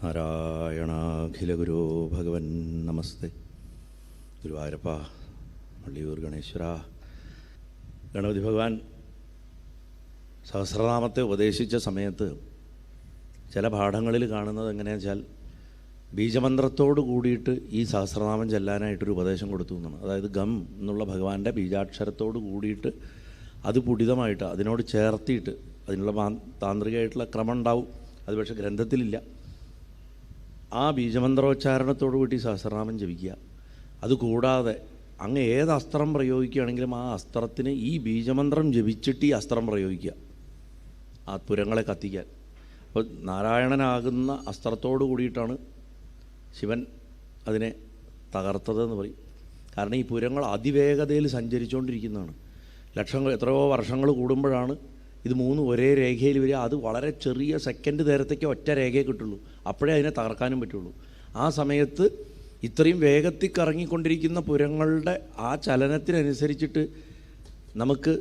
നാരായണാഖിലഗുരോ ഭഗവൻ നമസ്തേ. ഗുരുവായൂരപ്പ, വള്ളിയൂർ ഗണേശ്വര. ഗണപതി ഭഗവാൻ സഹസ്രനാമത്തെ ഉപദേശിച്ച സമയത്ത് ചില പാഠങ്ങളിൽ കാണുന്നത് എങ്ങനെയാണെന്ന് വെച്ചാൽ ബീജമന്ത്രത്തോട് കൂടിയിട്ട് ഈ സഹസ്രനാമം ചെല്ലാനായിട്ടൊരു ഉപദേശം കൊടുത്തു എന്നാണ്. അതായത് ഗം എന്നുള്ള ഭഗവാന്റെ ബീജാക്ഷരത്തോട് കൂടിയിട്ട് അത് പുടിതമായിട്ട് അതിനോട് ചേർത്തിയിട്ട് അതിനുള്ള താന്ത്രികമായിട്ടുള്ള ക്രമം ഉണ്ടാവും. അത് പക്ഷേ ഗ്രന്ഥത്തിലില്ല. ആ ബീജമന്ത്രോച്ചാരണത്തോടു കൂടി സഹസ്രനാമം ജപിക്കുക. അതുകൂടാതെ അങ്ങ് ഏത് അസ്ത്രം പ്രയോഗിക്കുകയാണെങ്കിലും ആ അസ്ത്രത്തിന് ഈ ബീജമന്ത്രം ജപിച്ചിട്ട് ഈ അസ്ത്രം പ്രയോഗിക്കുക, ആ പുരങ്ങളെ കത്തിക്കാൻ. അപ്പോൾ നാരായണനാകുന്ന അസ്ത്രത്തോടു കൂടിയിട്ടാണ് ശിവൻ അതിനെ തകർത്തതെന്ന് പറയും. കാരണം ഈ പുരങ്ങൾ അതിവേഗതയിൽ സഞ്ചരിച്ചുകൊണ്ടിരിക്കുന്നതാണ്. എത്രയോ വർഷങ്ങൾ കൂടുമ്പോഴാണ് ഇത് മൂന്നും ഒരേ രേഖയിൽ വരിക. അത് വളരെ ചെറിയ സെക്കൻഡ് നേരത്തേക്ക് ഒറ്റ രേഖയെ കിട്ടുള്ളൂ. അപ്പോഴേ അതിനെ തകർക്കാനും പറ്റുള്ളൂ. ആ സമയത്ത് ഇത്രയും വേഗത്തിൽ കറങ്ങിക്കൊണ്ടിരിക്കുന്ന പുരങ്ങളുടെ ആ ചലനത്തിനനുസരിച്ചിട്ട് നമുക്ക്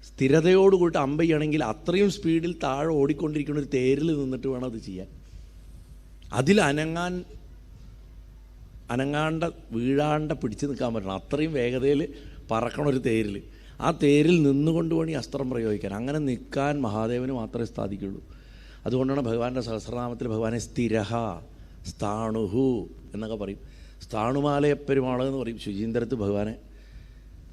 സ്ഥിരതയോടുകൂടി അമ്പയ്യാണെങ്കിൽ അത്രയും സ്പീഡിൽ താഴെ ഓടിക്കൊണ്ടിരിക്കുന്ന ഒരു തേരിൽ നിന്നിട്ട് വേണം അത് ചെയ്യാൻ. അതിൽ അനങ്ങാണ്ട വീഴാണ്ട പിടിച്ച് നിൽക്കാൻ പറ്റണം. അത്രയും വേഗതയിൽ പറക്കണ ഒരു തേരിൽ, ആ തേരിൽ നിന്നുകൊണ്ട് വേണം ഈ അസ്ത്രം പ്രയോഗിക്കാൻ. അങ്ങനെ നിൽക്കാൻ മഹാദേവന് മാത്രമേ സാധിക്കുള്ളൂ. അതുകൊണ്ടാണ് ഭഗവാന്റെ സഹസ്രനാമത്തിൽ ഭഗവാനെ സ്ഥിരഹ, സ്ഥാണുഹു എന്നൊക്കെ പറയും. സ്ഥാണുമാലയപ്പെരുമാൾ എന്ന് പറയും ശുചീന്ദ്രത്ത് ഭഗവാനെ.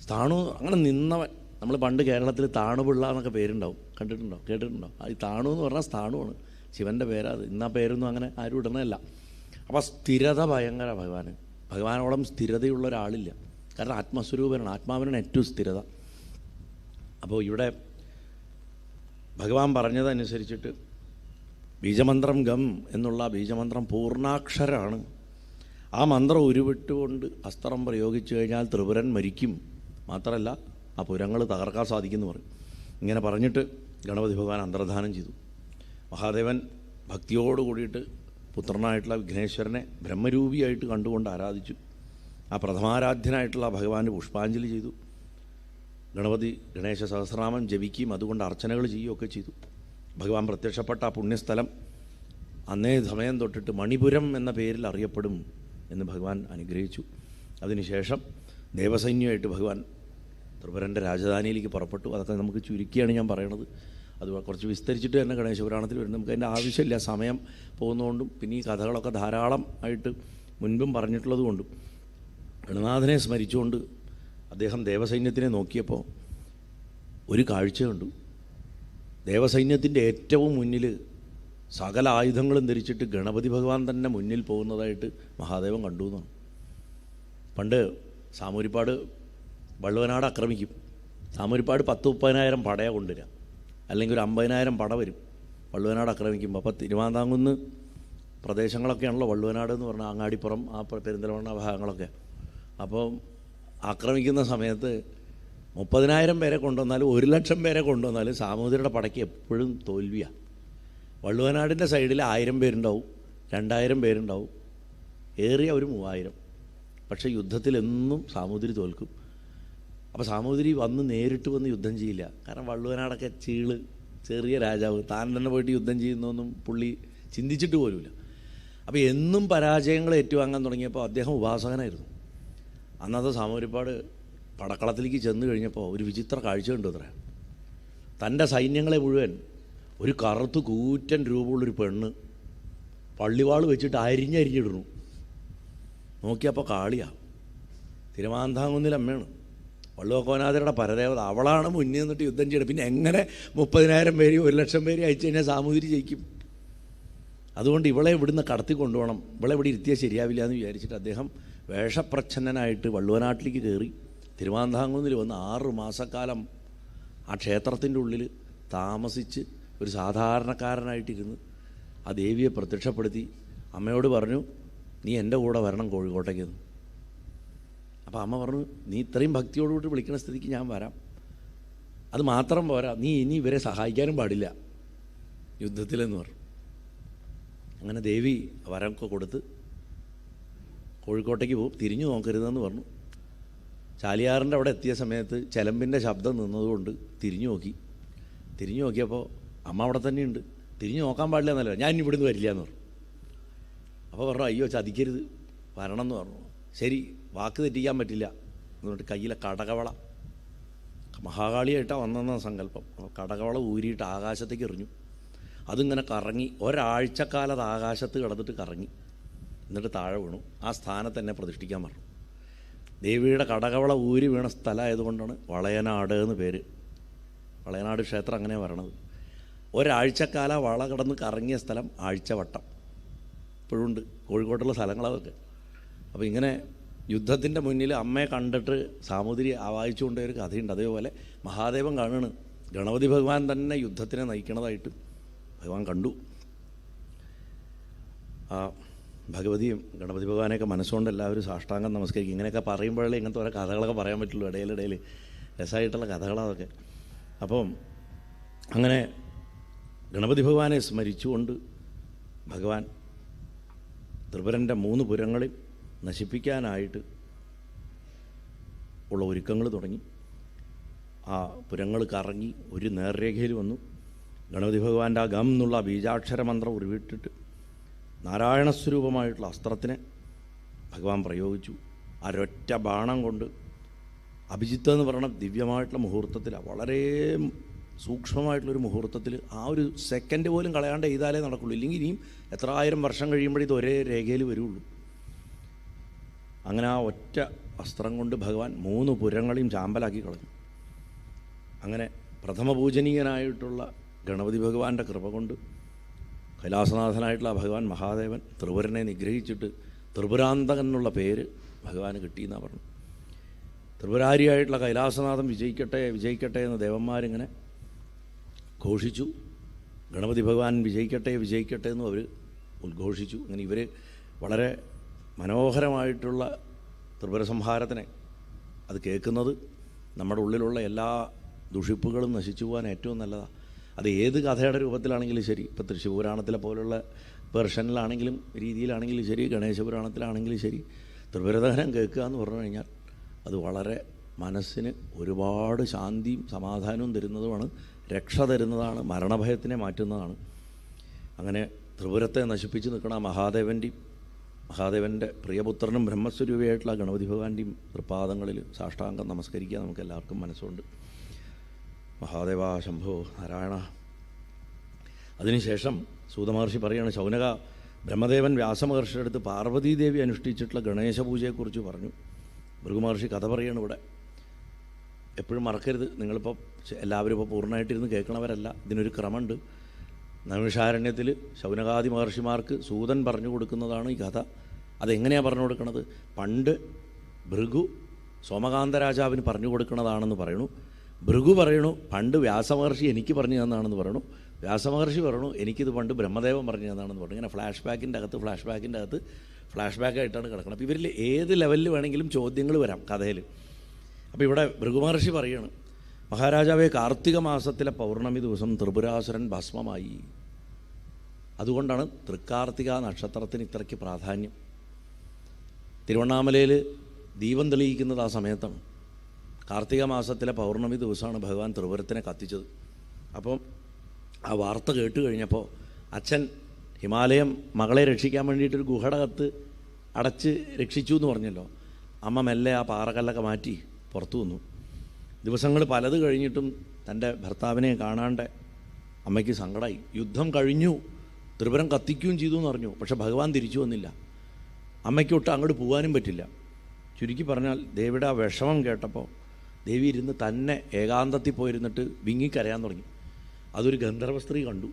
സ്ഥാണു അങ്ങനെ നിന്നവൻ. നമ്മൾ പണ്ട് കേരളത്തിൽ താണുപിള്ള എന്നൊക്കെ പേരുണ്ടാവും, കണ്ടിട്ടുണ്ടോ, കേട്ടിട്ടുണ്ടോ? ഈ താണു എന്ന് പറഞ്ഞാൽ സ്ഥാണുവാണ്, ശിവൻ്റെ പേരാ അത്. ഇന്നാ പേരൊന്നും അങ്ങനെ ആരും ഇടണമല്ല. അപ്പോൾ സ്ഥിരത ഭയങ്കര ഭഗവാന്. ഭഗവാനോളം സ്ഥിരതയുള്ള ഒരാളില്ല. കാരണം ആത്മസ്വരൂപനാണ്, ആത്മാവിനാണ് ഏറ്റവും സ്ഥിരത. അപ്പോൾ ഇവിടെ ഭഗവാൻ പറഞ്ഞതനുസരിച്ചിട്ട് ബീജമന്ത്രം ഗം എന്നുള്ള ബീജമന്ത്രം പൂർണ്ണാക്ഷരമാണ്. ആ മന്ത്രം ഉരുവിട്ടുകൊണ്ട് അസ്ത്രം പ്രയോഗിച്ചു കഴിഞ്ഞാൽ ത്രിപുരൻ മരിക്കും, മാത്രമല്ല ആ പുരങ്ങൾ തകർക്കാൻ സാധിക്കുമെന്ന് പറയും. ഇങ്ങനെ പറഞ്ഞിട്ട് ഗണപതി ഭഗവാൻ അന്തർധാനം ചെയ്തു. മഹാദേവൻ ഭക്തിയോട് കൂടിയിട്ട് പുത്രനായിട്ടുള്ള വിഘ്നേശ്വരനെ ബ്രഹ്മരൂപിയായിട്ട് കണ്ടുകൊണ്ട് ആരാധിച്ചു. ആ പ്രഥമാരാധ്യനായിട്ടുള്ള ഭഗവാന് പുഷ്പാഞ്ജലി ചെയ്തു. ഗണേശ സഹസ്രനാമം ജപിക്കുകയും അതുകൊണ്ട് അർച്ചനകൾ ചെയ്യുകയൊക്കെ ചെയ്തു. ഭഗവാൻ പ്രത്യക്ഷപ്പെട്ട ആ പുണ്യസ്ഥലം അന്നേ സമയം തൊട്ടിട്ട് മണിപുരം എന്ന പേരിൽ അറിയപ്പെടും എന്ന് ഭഗവാൻ അനുഗ്രഹിച്ചു. അതിനുശേഷം ദേവസൈന്യമായിട്ട് ഭഗവാൻ ത്രിപുരൻ്റെ രാജധാനിയിലേക്ക് പുറപ്പെട്ടു. അതൊക്കെ നമുക്ക് ചുരുക്കിയാണ് ഞാൻ പറയണത്. അത് കുറച്ച് വിസ്തരിച്ചിട്ട് തന്നെ ഗണേശപുരാണത്തിൽ വരും. നമുക്ക് അതിൻ്റെ ആവശ്യമില്ല, സമയം പോകുന്നതുകൊണ്ടും പിന്നെ ഈ കഥകളൊക്കെ ധാരാളം ആയിട്ട് മുൻപും പറഞ്ഞിട്ടുള്ളത് കൊണ്ടും. ഗണനാഥനെ സ്മരിച്ചുകൊണ്ട് അദ്ദേഹം ദേവസൈന്യത്തിനെ നോക്കിയപ്പോൾ ഒരു കാഴ്ച കണ്ടു. ദേവസൈന്യത്തിൻ്റെ ഏറ്റവും മുന്നിൽ സകല ആയുധങ്ങളും ധരിച്ചിട്ട് ഗണപതി ഭഗവാൻ തന്നെ മുന്നിൽ പോകുന്നതായിട്ട് മഹാദേവൻ കണ്ടു എന്നാണ്. പണ്ട് സാമൂരിപ്പാട് വള്ളുവനാട് ആക്രമിക്കും. സാമൂരിപ്പാട് 10-30,000 പടയാണ് കൊണ്ടുവരിക, അല്ലെങ്കിൽ ഒരു 50,000 പട വരും വള്ളുവനാട് ആക്രമിക്കുമ്പോൾ. അപ്പോൾ തിരുമാന്താംകുന്ന് പ്രദേശങ്ങളൊക്കെയാണല്ലോ വള്ളുവനാട് എന്ന് പറഞ്ഞാൽ, അങ്ങാടിപ്പുറം, ആ പെരിന്തൽമണ്ണ ഭാഗങ്ങളൊക്കെ. അപ്പോൾ ആക്രമിക്കുന്ന സമയത്ത് 30,000 പേരെ കൊണ്ടുവന്നാലും 1,00,000 പേരെ കൊണ്ടുവന്നാലും സാമൂതിരിയുടെ പടയ്ക്ക് എപ്പോഴും തോൽവിയാണ്. വള്ളുവനാടിൻ്റെ സൈഡിൽ 1000 പേരുണ്ടാവും, 2000 പേരുണ്ടാവും, ഏറിയ ഒരു 3000. പക്ഷേ യുദ്ധത്തിലെന്നും സാമൂതിരി തോൽക്കും. അപ്പോൾ സാമൂതിരി നേരിട്ട് വന്ന് യുദ്ധം ചെയ്യില്ല. കാരണം വള്ളുവനാടൊക്കെ ചെറിയ രാജാവ്, താൻ തന്നെ പോയിട്ട് യുദ്ധം ചെയ്യുന്നൊന്നും പുള്ളി ചിന്തിച്ചിട്ട് പോലുമില്ല. അപ്പോൾ എന്നും പരാജയങ്ങൾ ഏറ്റുവാങ്ങാൻ തുടങ്ങിയപ്പോൾ അദ്ദേഹം ഉപാസകനായിരുന്നു. അന്നത്തെ സാമൂരിപ്പാട് പടക്കളത്തിലേക്ക് ചെന്ന് കഴിഞ്ഞപ്പോൾ ഒരു വിചിത്ര കാഴ്ച കണ്ടു. അത്ര തൻ്റെ സൈന്യങ്ങളെ മുഴുവൻ ഒരു കറുത്ത് കൂറ്റൻ രൂപമുള്ളൊരു പെണ്ണ് പള്ളിവാൾ വെച്ചിട്ട് അരിഞ്ഞിടുന്നു. നോക്കിയപ്പോൾ കാളിയാണ്, തിരുമാന്താംകുന്നിൽ അമ്മയാണ്, വള്ളുവക്കോനാഥരുടെ പരദേവത. അവളാണ് മുന്നിൽ നിന്നിട്ട് യുദ്ധം ചെയ്യണം. പിന്നെ എങ്ങനെ 30,000 പേര് 1,00,000 പേര് അയച്ചു കഴിഞ്ഞാൽ സാമൂതിരി ജയിക്കും? അതുകൊണ്ട് ഇവളെ ഇവിടുന്ന് കടത്തി കൊണ്ടുപോകണം, ഇവളെ ഇവിടെ ഇരുത്തിയാൽ ശരിയാവില്ല എന്ന് വിചാരിച്ചിട്ട് അദ്ദേഹം വേഷപ്രച്ഛന്നനായിട്ട് വള്ളുവനാട്ടിലേക്ക് കയറി തിരുമാന്താംകുന്നിൽ വന്ന് 6 മാസക്കാലം ആ ക്ഷേത്രത്തിൻ്റെ ഉള്ളിൽ താമസിച്ച് ഒരു സാധാരണക്കാരനായിട്ടിരുന്ന് ആ ദേവിയെ പ്രത്യക്ഷപ്പെടുത്തി അമ്മയോട് പറഞ്ഞു, നീ എൻ്റെ കൂടെ വരണം കോഴിക്കോട്ടേക്കെന്ന്. അപ്പോൾ അമ്മ പറഞ്ഞു, നീ ഇത്രയും ഭക്തിയോടുകൂടി വിളിക്കുന്ന സ്ഥിതിക്ക് ഞാൻ വരാം. അത് മാത്രം പോരാ, നീ ഇനി ഇവരെ സഹായിക്കാനും പാടില്ല യുദ്ധത്തിലെന്ന് പറഞ്ഞു. അങ്ങനെ ദേവി വരമൊക്കെ കൊടുത്ത് കോഴിക്കോട്ടേക്ക് പോകും, തിരിഞ്ഞു നോക്കരുതെന്ന് പറഞ്ഞു. ചാലിയാറിൻ്റെ അവിടെ എത്തിയ സമയത്ത് ചെലമ്പിൻ്റെ ശബ്ദം നിന്നതുകൊണ്ട് തിരിഞ്ഞു നോക്കിയപ്പോൾ അമ്മ അവിടെ തന്നെയുണ്ട്. തിരിഞ്ഞു നോക്കാൻ പാടില്ല എന്നല്ല, ഞാൻ ഇവിടുന്ന് വരില്ല എന്ന് പറഞ്ഞു. അപ്പോൾ പറഞ്ഞു, അയ്യോ ചതിക്കരുത്, വരണം എന്ന് പറഞ്ഞു. ശരി, വാക്ക് തെറ്റിക്കാൻ പറ്റില്ല എന്നിട്ട് കയ്യിലെ കടകവള, മഹാകാളിയായിട്ടാണ് വന്നെന്ന സങ്കല്പം, കടകവള ഊരിയിട്ട് ആകാശത്തേക്ക് എറിഞ്ഞു. അതിങ്ങനെ കറങ്ങി ഒരാഴ്ചക്കാലം അത് ആകാശത്ത് കിടന്നിട്ട് കറങ്ങി, എന്നിട്ട് താഴെ വീണു. ആ സ്ഥാനത്ത് തന്നെ പ്രതിഷ്ഠിക്കാൻ പറഞ്ഞു. ദേവിയുടെ കടകവള ഊരി വീണ സ്ഥലമായതുകൊണ്ടാണ് വളയനാട് എന്ന് പേര്. വളയനാട് ക്ഷേത്രം അങ്ങനെയാണ് വരണത്. ഒരാഴ്ചക്കാലം വള കിടന്ന് കറങ്ങിയ സ്ഥലം ആഴ്ചവട്ടം ഇപ്പോഴുണ്ട്, കോഴിക്കോട്ടുള്ള സ്ഥലങ്ങളതൊക്കെ. അപ്പോൾ ഇങ്ങനെ യുദ്ധത്തിൻ്റെ മുന്നിൽ അമ്മയെ കണ്ടിട്ട് സാമൂതിരി ആവാഹിച്ചുകൊണ്ടേ ഒരു കഥയുണ്ട്. അതേപോലെ മഹാദേവൻ കാണുകയാണ്, ഗണപതി ഭഗവാൻ തന്നെ യുദ്ധത്തിനെ നയിക്കണതായിട്ട് ഭഗവാൻ കണ്ടു. ആ ഭഗവതിയും ഗണപതി ഭഗവാനെയൊക്കെ മനസ്സുകൊണ്ട് എല്ലാവരും സാഷ്ടാംഗം നമസ്കരിക്കും. ഇങ്ങനെയൊക്കെ പറയുമ്പോഴേ ഇങ്ങനത്തെ ഓരോ കഥകളൊക്കെ പറയാൻ പറ്റുള്ളൂ. ഇടയിലിടയിൽ രസമായിട്ടുള്ള കഥകളതൊക്കെ. അപ്പം അങ്ങനെ ഗണപതി ഭഗവാനെ സ്മരിച്ചുകൊണ്ട് ഭഗവാൻ ത്രിപുരൻ്റെ 3 പുരങ്ങളിൽ നശിപ്പിക്കാനായിട്ട് ഉള്ള ഒരുക്കങ്ങൾ തുടങ്ങി. ആ പുരങ്ങൾ കറങ്ങി ഒരു നേർരേഖയിൽ വന്നു. ഗണപതി ഭഗവാന്റെ ആ ഗം എന്നുള്ള ബീജാക്ഷര മന്ത്രം ഉരുവിട്ടിട്ട് നാരായണസ്വരൂപമായിട്ടുള്ള അസ്ത്രത്തിനെ ഭഗവാൻ പ്രയോഗിച്ചു. ഒരൊറ്റ ബാണം കൊണ്ട് അഭിജിത്ത് എന്ന് പറയുന്ന ദിവ്യമായിട്ടുള്ള മുഹൂർത്തത്തിൽ, വളരെ സൂക്ഷ്മമായിട്ടുള്ളൊരു മുഹൂർത്തത്തിൽ, ആ ഒരു സെക്കൻഡ് പോലും കളയാണ്ട് എഴുതാലേ നടക്കുള്ളൂ. ഇല്ലെങ്കിൽ ഇനിയും എത്ര ആയിരം വർഷം കഴിയുമ്പോഴേ ഇത് ഒരേ രേഖയിൽ വരുള്ളൂ. അങ്ങനെ ആ ഒറ്റ അസ്ത്രം കൊണ്ട് ഭഗവാൻ 3 പുരങ്ങളെയും ചാമ്പലാക്കി കളഞ്ഞു. അങ്ങനെ പ്രഥമ പൂജനീയനായിട്ടുള്ള ഗണപതി ഭഗവാന്റെ കൃപ കൊണ്ട് കൈലാസനാഥനായിട്ടുള്ള ഭഗവാൻ മഹാദേവൻ ത്രിപുരനെ നിഗ്രഹിച്ചിട്ട് ത്രിപുരാന്തകൻ എന്നുള്ള പേര് ഭഗവാന് കിട്ടിയെന്നാണ് പറഞ്ഞു. ത്രിപുരാരിയായിട്ടുള്ള കൈലാസനാഥൻ വിജയിക്കട്ടെ വിജയിക്കട്ടെ എന്ന് ദേവന്മാരിങ്ങനെ ഘോഷിച്ചു. ഗണപതി ഭഗവാൻ വിജയിക്കട്ടെ വിജയിക്കട്ടെ എന്നും അവർ ഉദ്ഘോഷിച്ചു. അങ്ങനെ ഇവർ വളരെ മനോഹരമായിട്ടുള്ള ത്രിപുര സംഹാരത്തിനെ അത് കേൾക്കുന്നത് നമ്മുടെ ഉള്ളിലുള്ള എല്ലാ ദുഷിപ്പുകളും നശിച്ചു പോകാൻ ഏറ്റവും നല്ലതാണ്. അത് ഏത് കഥയുടെ രൂപത്തിലാണെങ്കിലും ശരി, ഇപ്പോൾ തൃശ്ശൂരാണത്തിലെ പോലുള്ള പെർഷനിലാണെങ്കിലും രീതിയിലാണെങ്കിലും ശരി, ഗണേശപുരാണത്തിലാണെങ്കിലും ശരി, ത്രിപുരദഹനം കേൾക്കുക എന്ന് പറഞ്ഞു കഴിഞ്ഞാൽ അത് വളരെ മനസ്സിന് ഒരുപാട് ശാന്തിയും സമാധാനവും തരുന്നതുമാണ്, രക്ഷ തരുന്നതാണ്, മരണഭയത്തിനെ മാറ്റുന്നതാണ്. അങ്ങനെ ത്രിപുരത്തെ നശിപ്പിച്ച് നിൽക്കുന്ന മഹാദേവൻ്റെ പ്രിയപുത്രനും ബ്രഹ്മസ്വരൂപിയായിട്ടുള്ള ഗണപതി ഭഗവാന്റെയും തൃപ്പാദങ്ങളിൽ സാഷ്ടാംഗം നമസ്കരിക്കുക നമുക്ക് എല്ലാവർക്കും മനസ്സുണ്ട്. മഹാദേവ ശംഭോ നാരായണ. അതിനുശേഷം സൂതമഹർഷി പറയുകയാണ്, ശൗനക ബ്രഹ്മദേവൻ വ്യാസമഹർഷിയുടെ അടുത്ത് പാർവതീദേവി അനുഷ്ഠിച്ചിട്ടുള്ള ഗണേശ പൂജയെക്കുറിച്ച് പറഞ്ഞു. ഭൃഗുമഹർഷി കഥ പറയുകയാണ് ഇവിടെ. എപ്പോഴും മറക്കരുത്, നിങ്ങളിപ്പോൾ എല്ലാവരും ഇപ്പോൾ പൂർണ്ണമായിട്ടിരുന്ന് കേൾക്കണവരല്ല, ഇതിനൊരു ക്രമമുണ്ട്. നൈമിഷാരണ്യത്തിൽ ശൗനകാദി മഹർഷിമാർക്ക് സൂതൻ പറഞ്ഞു കൊടുക്കുന്നതാണ് ഈ കഥ. അതെങ്ങനെയാണ് പറഞ്ഞു കൊടുക്കുന്നത്? പണ്ട് ഭൃഗു സോമകാന്ത രാജാവിന് പറഞ്ഞു കൊടുക്കുന്നതാണെന്ന് പറയണു. ഭൃഗു പറയണു പണ്ട് വ്യാസമഹർഷി എനിക്ക് പറഞ്ഞു തന്നാണെന്ന് പറയണു. വ്യാസമഹർഷി പറയണു എനിക്കിത് പണ്ട് ബ്രഹ്മദേവൻ പറഞ്ഞു തന്നാണെന്ന് പറഞ്ഞു. ഇങ്ങനെ ഫ്ലാഷ് ബാക്കിൻ്റെ അകത്ത് ഫ്ലാഷ് ബാക്കായിട്ടാണ് കിടക്കുന്നത്. അപ്പോൾ ഇവരിൽ ഏത് ലെവലിൽ വേണമെങ്കിലും ചോദ്യങ്ങൾ വരാം കഥയിൽ. അപ്പോൾ ഇവിടെ ഭൃഗുമഹർഷി പറയാണ്, മഹാരാജാവെ, കാർത്തിക മാസത്തിലെ പൗർണമി ദിവസം ത്രിപുരാസുരൻ ഭസ്മമായി. അതുകൊണ്ടാണ് തൃക്കാർത്തിക നക്ഷത്രത്തിന് ഇത്രയ്ക്ക് പ്രാധാന്യം. തിരുവണ്ണാമലയിൽ ദീപം തെളിയിക്കുന്നത് ആ സമയത്താണ്. കാർത്തിക മാസത്തിലെ പൗർണമി ദിവസമാണ് ഭഗവാൻ ത്രിപുരത്തിനെ കത്തിച്ചത്. അപ്പം ആ വാർത്ത കേട്ട് കഴിഞ്ഞപ്പോൾ അച്ഛൻ ഹിമാലയം മകളെ രക്ഷിക്കാൻ വേണ്ടിയിട്ടൊരു ഗുഹയുടെ കത്ത് അടച്ച് രക്ഷിച്ചു എന്ന് പറഞ്ഞല്ലോ. അമ്മ മെല്ലെ ആ പാറക്കല്ലൊക്കെ മാറ്റി പുറത്തു വന്നു. ദിവസങ്ങൾ പലത് കഴിഞ്ഞിട്ടും തൻ്റെ ഭർത്താവിനെ കാണാണ്ട് അമ്മയ്ക്ക് സങ്കടമായി. യുദ്ധം കഴിഞ്ഞു, ത്രിപുരം കത്തിക്കുകയും ചെയ്തു എന്ന് പറഞ്ഞു. പക്ഷെ ഭഗവാൻ തിരിച്ചു വന്നില്ല. അമ്മയ്ക്കൊട്ട് അങ്ങോട്ട് പോകാനും പറ്റില്ല. ചുരുക്കി പറഞ്ഞാൽ ദേവിയുടെ ആ വിഷമം കേട്ടപ്പോൾ ദേവി ഇരുന്ന് തന്നെ ഏകാന്തത്തിൽ പോയിരുന്നിട്ട് വിങ്ങിക്കരയാൻ തുടങ്ങി. അതൊരു ഗന്ധർവ സ്ത്രീ കണ്ടു.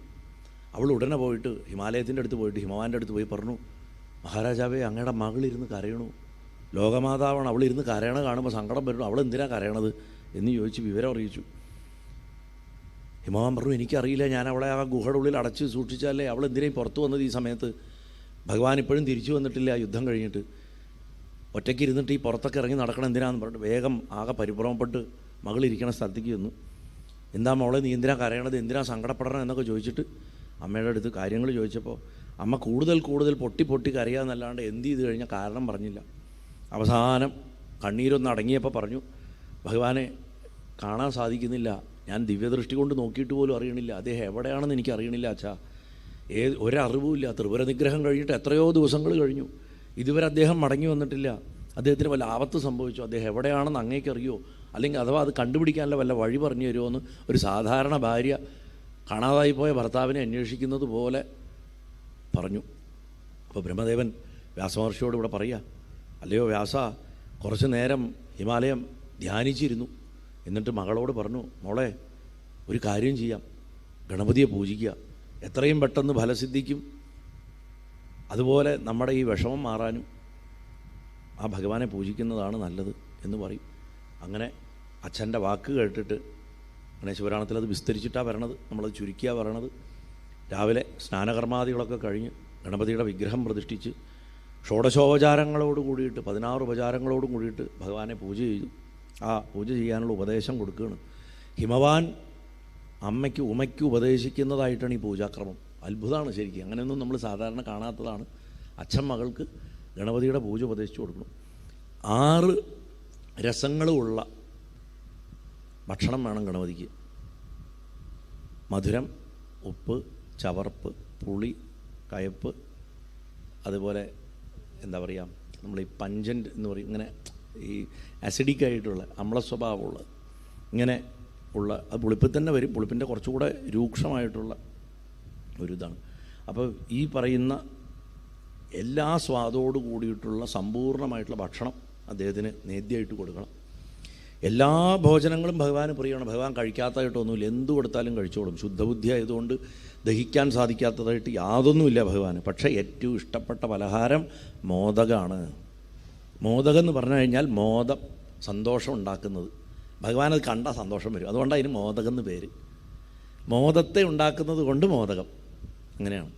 അവൾ ഉടനെ പോയിട്ട് ഹിമാലയത്തിൻ്റെ അടുത്ത് പോയിട്ട് ഹിമവാൻ്റെ അടുത്ത് പോയി പറഞ്ഞു, മഹാരാജാവേ, അങ്ങയുടെ മകളിരുന്ന് കരയണു, ലോകമാതാവാണ്, അവളിരുന്ന് കരയണ കാണുമ്പോൾ സങ്കടം വരണു, അവൾ എന്തിനാണ് കരയണത് എന്ന് ചോദിച്ച് വിവരം അറിയിച്ചു. ഹിമവാൻ പറഞ്ഞു, എനിക്കറിയില്ല, ഞാൻ അവളെ ആ ഗുഹയുടെ ഉള്ളിൽ അടച്ച് സൂക്ഷിച്ചാലേ, അവൾ എന്തിനേയും പുറത്തു വന്നത് ഈ സമയത്ത്? ഭഗവാൻ ഇപ്പോഴും തിരിച്ചു വന്നിട്ടില്ല യുദ്ധം കഴിഞ്ഞിട്ട്. ഒറ്റയ്ക്ക് ഇരുന്നിട്ട് ഈ പുറത്തൊക്കെ ഇറങ്ങി നടക്കണം എന്തിനാന്ന് പറഞ്ഞിട്ട് വേഗം ആകെ പരിഭ്രമപ്പെട്ട് മകളിരിക്കണ സ്ഥലത്തേക്ക് ചെന്നു. എന്താ മോളെ, നീ എന്തിനാ കരയണത്, എന്തിനാ സങ്കടപ്പെടണം എന്നൊക്കെ ചോദിച്ചിട്ട് അമ്മയുടെ അടുത്ത് കാര്യങ്ങൾ ചോദിച്ചപ്പോൾ അമ്മ കൂടുതൽ പൊട്ടി കരയാന്നല്ലാണ്ട് എന്ത് ചെയ്ത് കഴിഞ്ഞാൽ കാരണം പറഞ്ഞില്ല. അവസാനം കണ്ണീരൊന്ന് അടങ്ങിയപ്പോൾ പറഞ്ഞു, ഭഗവാനെ കാണാൻ സാധിക്കുന്നില്ല, ഞാൻ ദിവ്യദൃഷ്ടി കൊണ്ട് നോക്കിയിട്ട് പോലും അറിയണില്ല, അദ്ദേഹം എവിടെയാണെന്ന് എനിക്ക് അറിയണില്ല അച്ഛാ. ഒരറിവുമില്ല. ത്രിപുര നിഗ്രഹം കഴിഞ്ഞിട്ട് എത്രയോ ദിവസങ്ങൾ കഴിഞ്ഞു, ഇതുവരെ അദ്ദേഹം മടങ്ങി വന്നിട്ടില്ല. അദ്ദേഹത്തിന് വല്ല ആപത്ത് സംഭവിച്ചു, അദ്ദേഹം എവിടെയാണെന്ന് അങ്ങേക്കറിയോ, അല്ലെങ്കിൽ അഥവാ അത് കണ്ടുപിടിക്കാനുള്ള വല്ല വഴി പറഞ്ഞു തരുമോ എന്ന് ഒരു സാധാരണ ഭാര്യ കാണാതായിപ്പോയ ഭർത്താവിനെ അന്വേഷിക്കുന്നത് പോലെ പറഞ്ഞു. അപ്പോൾ ബ്രഹ്മദേവൻ വ്യാസമഹർഷിയോട് ഇവിടെ പറയുക, അല്ലയോ വ്യാസ, കുറച്ച് നേരം ഹിമാലയം ധ്യാനിച്ചിരുന്നു. എന്നിട്ട് മകളോട് പറഞ്ഞു, മോളെ ഒരു കാര്യം ചെയ്യാം, ഗണപതിയെ പൂജിക്കുക, എത്രയും പെട്ടെന്ന് ഫലസിദ്ധിക്കും, അതുപോലെ നമ്മുടെ ഈ വിഷമം മാറാനും ആ ഭഗവാനെ പൂജിക്കുന്നതാണ് നല്ലത് എന്ന് പറയും. അങ്ങനെ അച്ഛൻ്റെ വാക്ക് കേട്ടിട്ട് ഗണേശപുരാണത്തിൽ അത് വിസ്തരിച്ചിട്ടാണ് വരണത്, നമ്മളത് ചുരുക്കിയാണ് പറയണത്. രാവിലെ സ്നാനകർമാദികളൊക്കെ കഴിഞ്ഞ് ഗണപതിയുടെ വിഗ്രഹം പ്രതിഷ്ഠിച്ച് ഷോഡശോപചാരങ്ങളോട് കൂടിയിട്ട് 16 ഉപചാരങ്ങളോടും കൂടിയിട്ട് ഭഗവാനെ പൂജ ചെയ്തു. ആ പൂജ ചെയ്യാനുള്ള ഉപദേശം കൊടുക്കുകയാണ്. ഹിമവാൻ അമ്മയ്ക്ക് ഉമയ്ക്ക് ഉപദേശിക്കുന്നതായിട്ടാണ് ഈ പൂജാക്രമം. അത്ഭുതമാണ് ശരിക്കും, അങ്ങനെയൊന്നും നമ്മൾ സാധാരണ കാണാത്തതാണ്. അച്ഛൻ മകൾക്ക് ഗണപതിയുടെ പൂജ ഉപദേശിച്ചു കൊടുക്കണം. 6 രസങ്ങളുമുള്ള ഭക്ഷണം വേണം ഗണപതിക്ക്. മധുരം, ഉപ്പ്, ചവർപ്പ്, പുളി, കയ്പ്പ്, അതുപോലെ എന്താ പറയുക, നമ്മൾ ഈ പഞ്ചൻ്റ് എന്ന് പറയും, ഇങ്ങനെ ഈ അസിഡിക്കായിട്ടുള്ള അമ്ലസ്വഭാവമുള്ള ഇങ്ങനെ ഉള്ള, അത് പുളിപ്പിൽ തന്നെ വരും, പുളിപ്പിൻ്റെ കുറച്ചുകൂടെ രൂക്ഷമായിട്ടുള്ള ഒരിതാണ്. അപ്പോൾ ഈ പറയുന്ന എല്ലാ സ്വാദോടു കൂടിയിട്ടുള്ള സമ്പൂർണ്ണമായിട്ടുള്ള ഭക്ഷണം അദ്ദേഹത്തിന് നേദ്യമായിട്ട് കൊടുക്കണം. എല്ലാ ഭോജനങ്ങളും ഭഗവാന് പ്രിയമാണ്. ഭഗവാൻ കഴിക്കാത്തതായിട്ടൊന്നുമില്ല, എന്തു കൊടുത്താലും കഴിച്ചോളും. ശുദ്ധബുദ്ധി ആയതുകൊണ്ട് ദഹിക്കാൻ സാധിക്കാത്തതായിട്ട് യാതൊന്നുമില്ല ഭഗവാന്. പക്ഷേ ഏറ്റവും ഇഷ്ടപ്പെട്ട പലഹാരം മോദകമാണ്. മോദകം എന്ന് പറഞ്ഞു കഴിഞ്ഞാൽ മോദം, സന്തോഷം ഉണ്ടാക്കുന്നത്. ഭഗവാനത് കണ്ടാൽ സന്തോഷം വരും, അതുകൊണ്ടാണ് അതിന് മോദകം എന്ന് പേര്. മോദത്തെ ഉണ്ടാക്കുന്നത് കൊണ്ട് മോദകം. അങ്ങനെയാണ്.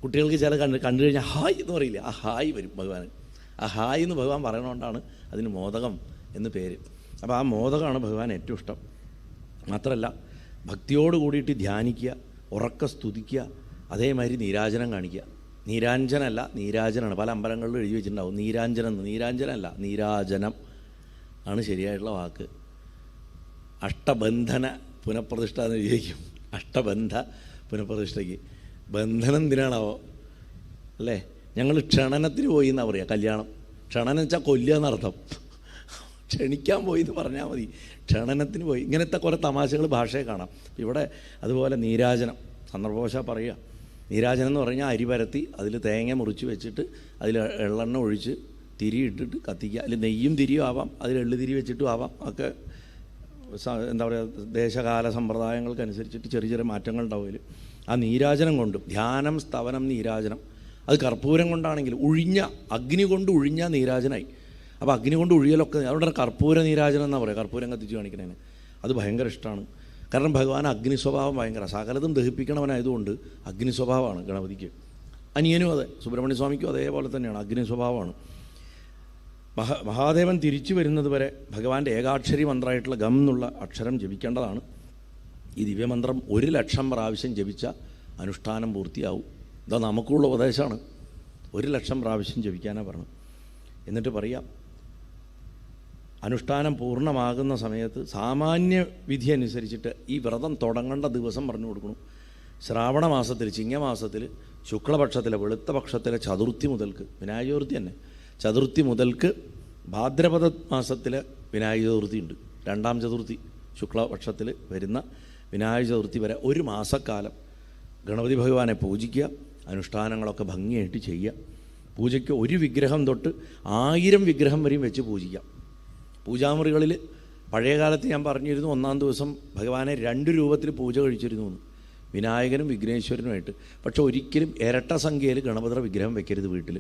കുട്ടികൾക്ക് ചില കണ്ടു കഴിഞ്ഞാൽ ഹായ് എന്ന് പറയില്ല, ആ ഹായ് വരും ഭഗവാന്. ആ ഹായ് എന്ന് ഭഗവാൻ പറയണതുകൊണ്ടാണ് അതിന് മോദകം എന്ന് പേര്. അപ്പോൾ ആ മോദകമാണ് ഭഗവാൻ ഏറ്റവും ഇഷ്ടം. മാത്രമല്ല ഭക്തിയോട് കൂടിയിട്ട് ധ്യാനിക്കുക, ഉറക്ക സ്തുതിക്കുക, അതേമാതിരി നീരാജനം കാണിക്കുക. നീരാഞ്ജനമല്ല, നീരാജനാണ്. പല അമ്പലങ്ങളിലും എഴുതി വെച്ചിട്ടുണ്ടാവും നീരാഞ്ജനം. നീരാഞ്ജനമല്ല, നീരാജനം ആണ് ശരിയായിട്ടുള്ള വാക്ക്. അഷ്ടബന്ധന പുനഃപ്രതിഷ്ഠ എന്ന് വിചാരിക്കും. അഷ്ടബന്ധ പുനഃപ്രതിഷ്ഠയ്ക്ക് ബന്ധനം എന്തിനാണാവോ അല്ലേ? ഞങ്ങൾ ക്ഷണനത്തിന് പോയി എന്നാണ് പറയുക. കല്യാണം ക്ഷണനം വെച്ചാൽ കൊല്ലുക എന്നർത്ഥം. ക്ഷണിക്കാൻ പോയി എന്ന് പറഞ്ഞാൽ മതി, ക്ഷണനത്തിന് പോയി. ഇങ്ങനത്തെ കുറേ തമാശകൾ ഭാഷയെ കാണാം. ഇവിടെ അതുപോലെ നീരാജനം സന്ദർഭവശാൽ പറയുക. നീരാജനം എന്ന് പറഞ്ഞാൽ അരി പരത്തി അതിൽ തേങ്ങ മുറിച്ച് വെച്ചിട്ട് അതിൽ എള്ളെണ്ണ ഒഴിച്ച് തിരി ഇട്ടിട്ട് കത്തിക്കുക. അതിൽ നെയ്യും തിരിയും ആവാം, അതിൽ എള്ളുതിരി വെച്ചിട്ടും ആവാം. ഒക്കെ എന്താ പറയുക, ദേശകാല സമ്പ്രദായങ്ങൾക്കനുസരിച്ചിട്ട് ചെറിയ ചെറിയ മാറ്റങ്ങൾ ഉണ്ടാവും അതിൽ. ആ നീരാജനം കൊണ്ടും ധ്യാനം, സ്തവനം, നീരാജനം. അത് കർപ്പൂരം കൊണ്ടാണെങ്കിൽ ഉഴിഞ്ഞ, അഗ്നി കൊണ്ട് ഉഴിഞ്ഞ നീരാജനായി. അപ്പോൾ അഗ്നി കൊണ്ട് ഉഴിയലൊക്കെ അതുകൊണ്ട് കർപ്പൂര നീരാജനം എന്നാണ് പറയുക, കർപ്പൂരം കത്തിച്ച് കാണിക്കണേന്. അത് ഭയങ്കര ഇഷ്ടമാണ്. കാരണം ഭഗവാൻ അഗ്നി സ്വഭാവം ഭയങ്കര, സകലതും ദഹിപ്പിക്കണവനായതുകൊണ്ട് അഗ്നി സ്വഭാവമാണ് ഗണപതിക്ക്. അനിയനും അതെ, സുബ്രഹ്മണ്യ സ്വാമിക്കും അതേപോലെ തന്നെയാണ്, അഗ്നി സ്വഭാവമാണ്. മഹാദേവൻ തിരിച്ചു വരുന്നത് വരെ ഭഗവാന്റെ ഏകാക്ഷരി മന്ത്രമായിട്ടുള്ള ഗം എന്നുള്ള അക്ഷരം ജപിക്കേണ്ടതാണ്. ഈ ദിവ്യമന്ത്രം 1,00,000 പ്രാവശ്യം ജപിച്ച അനുഷ്ഠാനം പൂർത്തിയാവും. ഇതാ നമുക്കുള്ള ഉപദേശമാണ്. 1,00,000 പ്രാവശ്യം ജപിക്കാനാണ് പറഞ്ഞത്. എന്നിട്ട് പറയാം, അനുഷ്ഠാനം പൂർണ്ണമാകുന്ന സമയത്ത് സാമാന്യ വിധി അനുസരിച്ചിട്ട് ഈ വ്രതം തുടങ്ങേണ്ട ദിവസം പറഞ്ഞു കൊടുക്കണം. ശ്രാവണ മാസത്തിൽ, ചിങ്ങമാസത്തിൽ, ശുക്ലപക്ഷത്തിലെ വെളുത്ത പക്ഷത്തിലെ ചതുർത്ഥി മുതൽക്ക്, വിനായക ചതുർത്ഥി തന്നെ, ചതുർത്ഥി മുതൽക്ക് ഭാദ്രപദ മാസത്തിലെ വിനായക ചതുർത്ഥി ഉണ്ട്. 2ാം ചതുർത്ഥി ശുക്ലപക്ഷത്തിൽ വരുന്ന വിനായക ചതുർത്ഥി വരെ 1 മാസക്കാലം ഗണപതി ഭഗവാനെ പൂജിക്കുക, അനുഷ്ഠാനങ്ങളൊക്കെ ഭംഗിയായിട്ട് ചെയ്യുക. പൂജയ്ക്ക് 1 വിഗ്രഹം തൊട്ട് 1000 വിഗ്രഹം വരെയും വെച്ച് പൂജിക്കാം. പൂജാമുറികളിൽ പഴയ കാലത്ത് ഞാൻ പറഞ്ഞിരുന്നു, 1-ാം ദിവസം ഭഗവാനെ 2 രൂപത്തിൽ പൂജ കഴിച്ചിരുന്നു എന്ന്, വിനായകനും വിഘ്നേശ്വരനുമായിട്ട്. പക്ഷെ ഒരിക്കലും ഇരട്ട സംഖ്യയിൽ ഗണപതിയുടെ വിഗ്രഹം വെക്കരുത്. വീട്ടിൽ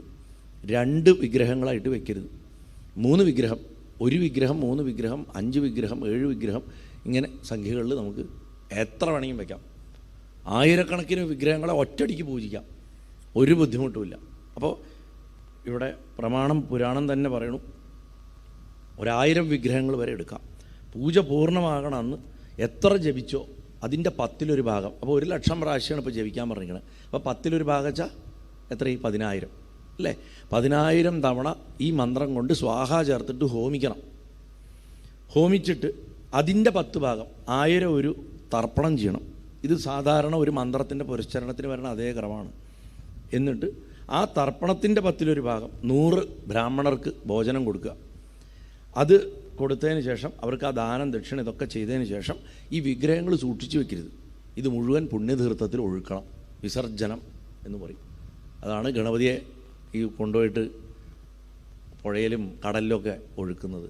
2 വിഗ്രഹങ്ങളായിട്ട് വെക്കരുത്. 3 വിഗ്രഹം, 1 വിഗ്രഹം, 3 വിഗ്രഹം, 5 വിഗ്രഹം, 7 വിഗ്രഹം, ഇങ്ങനെ സംഖ്യകളിൽ നമുക്ക് എത്ര വേണമെങ്കിലും വയ്ക്കാം. 1000കണക്കിന് വിഗ്രഹങ്ങളെ ഒറ്റയടിക്ക് പൂജിക്കാം, ഒരു ബുദ്ധിമുട്ടുമില്ല. അപ്പോൾ ഇവിടെ പ്രമാണം, പുരാണം തന്നെ പറയണു, 1000 വിഗ്രഹങ്ങൾ വരെ എടുക്കാം. പൂജ പൂർണ്ണമാകണമെന്ന് എത്ര ജപിച്ചോ അതിൻ്റെ 10-1 ഭാഗം. അപ്പോൾ 1,00,000 പ്രാവശ്യമാണ് ഇപ്പോൾ ജപിക്കാൻ പറഞ്ഞിരിക്കുന്നത്. അപ്പോൾ 10-1 ഭാഗം വെച്ചാൽ എത്രയും 10,000 അല്ലേ? 10,000 തവണ ഈ മന്ത്രം കൊണ്ട് സ്വാഹ ചേർത്തിട്ട് ഹോമിക്കണം. ഹോമിച്ചിട്ട് അതിൻ്റെ 10 ഭാഗം 1000 ഒരു തർപ്പണം ചെയ്യണം. ഇത് സാധാരണ ഒരു മന്ത്രത്തിൻ്റെ പുരസ്ചരണത്തിന് വരുന്ന അതേ ക്രമമാണ്. എന്നിട്ട് ആ തർപ്പണത്തിൻ്റെ 10-1 ഭാഗം 100 ബ്രാഹ്മണർക്ക് ഭോജനം കൊടുക്കുക. അത് കൊടുത്തതിന് ശേഷം അവർക്ക് ആ ദാനം, ദക്ഷിണ ഇതൊക്കെ ചെയ്തതിന് ശേഷം ഈ വിഗ്രഹങ്ങൾ സൂക്ഷിച്ചു വെക്കരുത്. ഇത് മുഴുവൻ പുണ്യതീർത്ഥത്തിൽ ഒഴുക്കണം. വിസർജനം എന്ന് പറയും. അതാണ് ഗണപതിയെ ഈ കൊണ്ടുപോയിട്ട് പുഴയിലും കടലിലൊക്കെ ഒഴുക്കുന്നത്.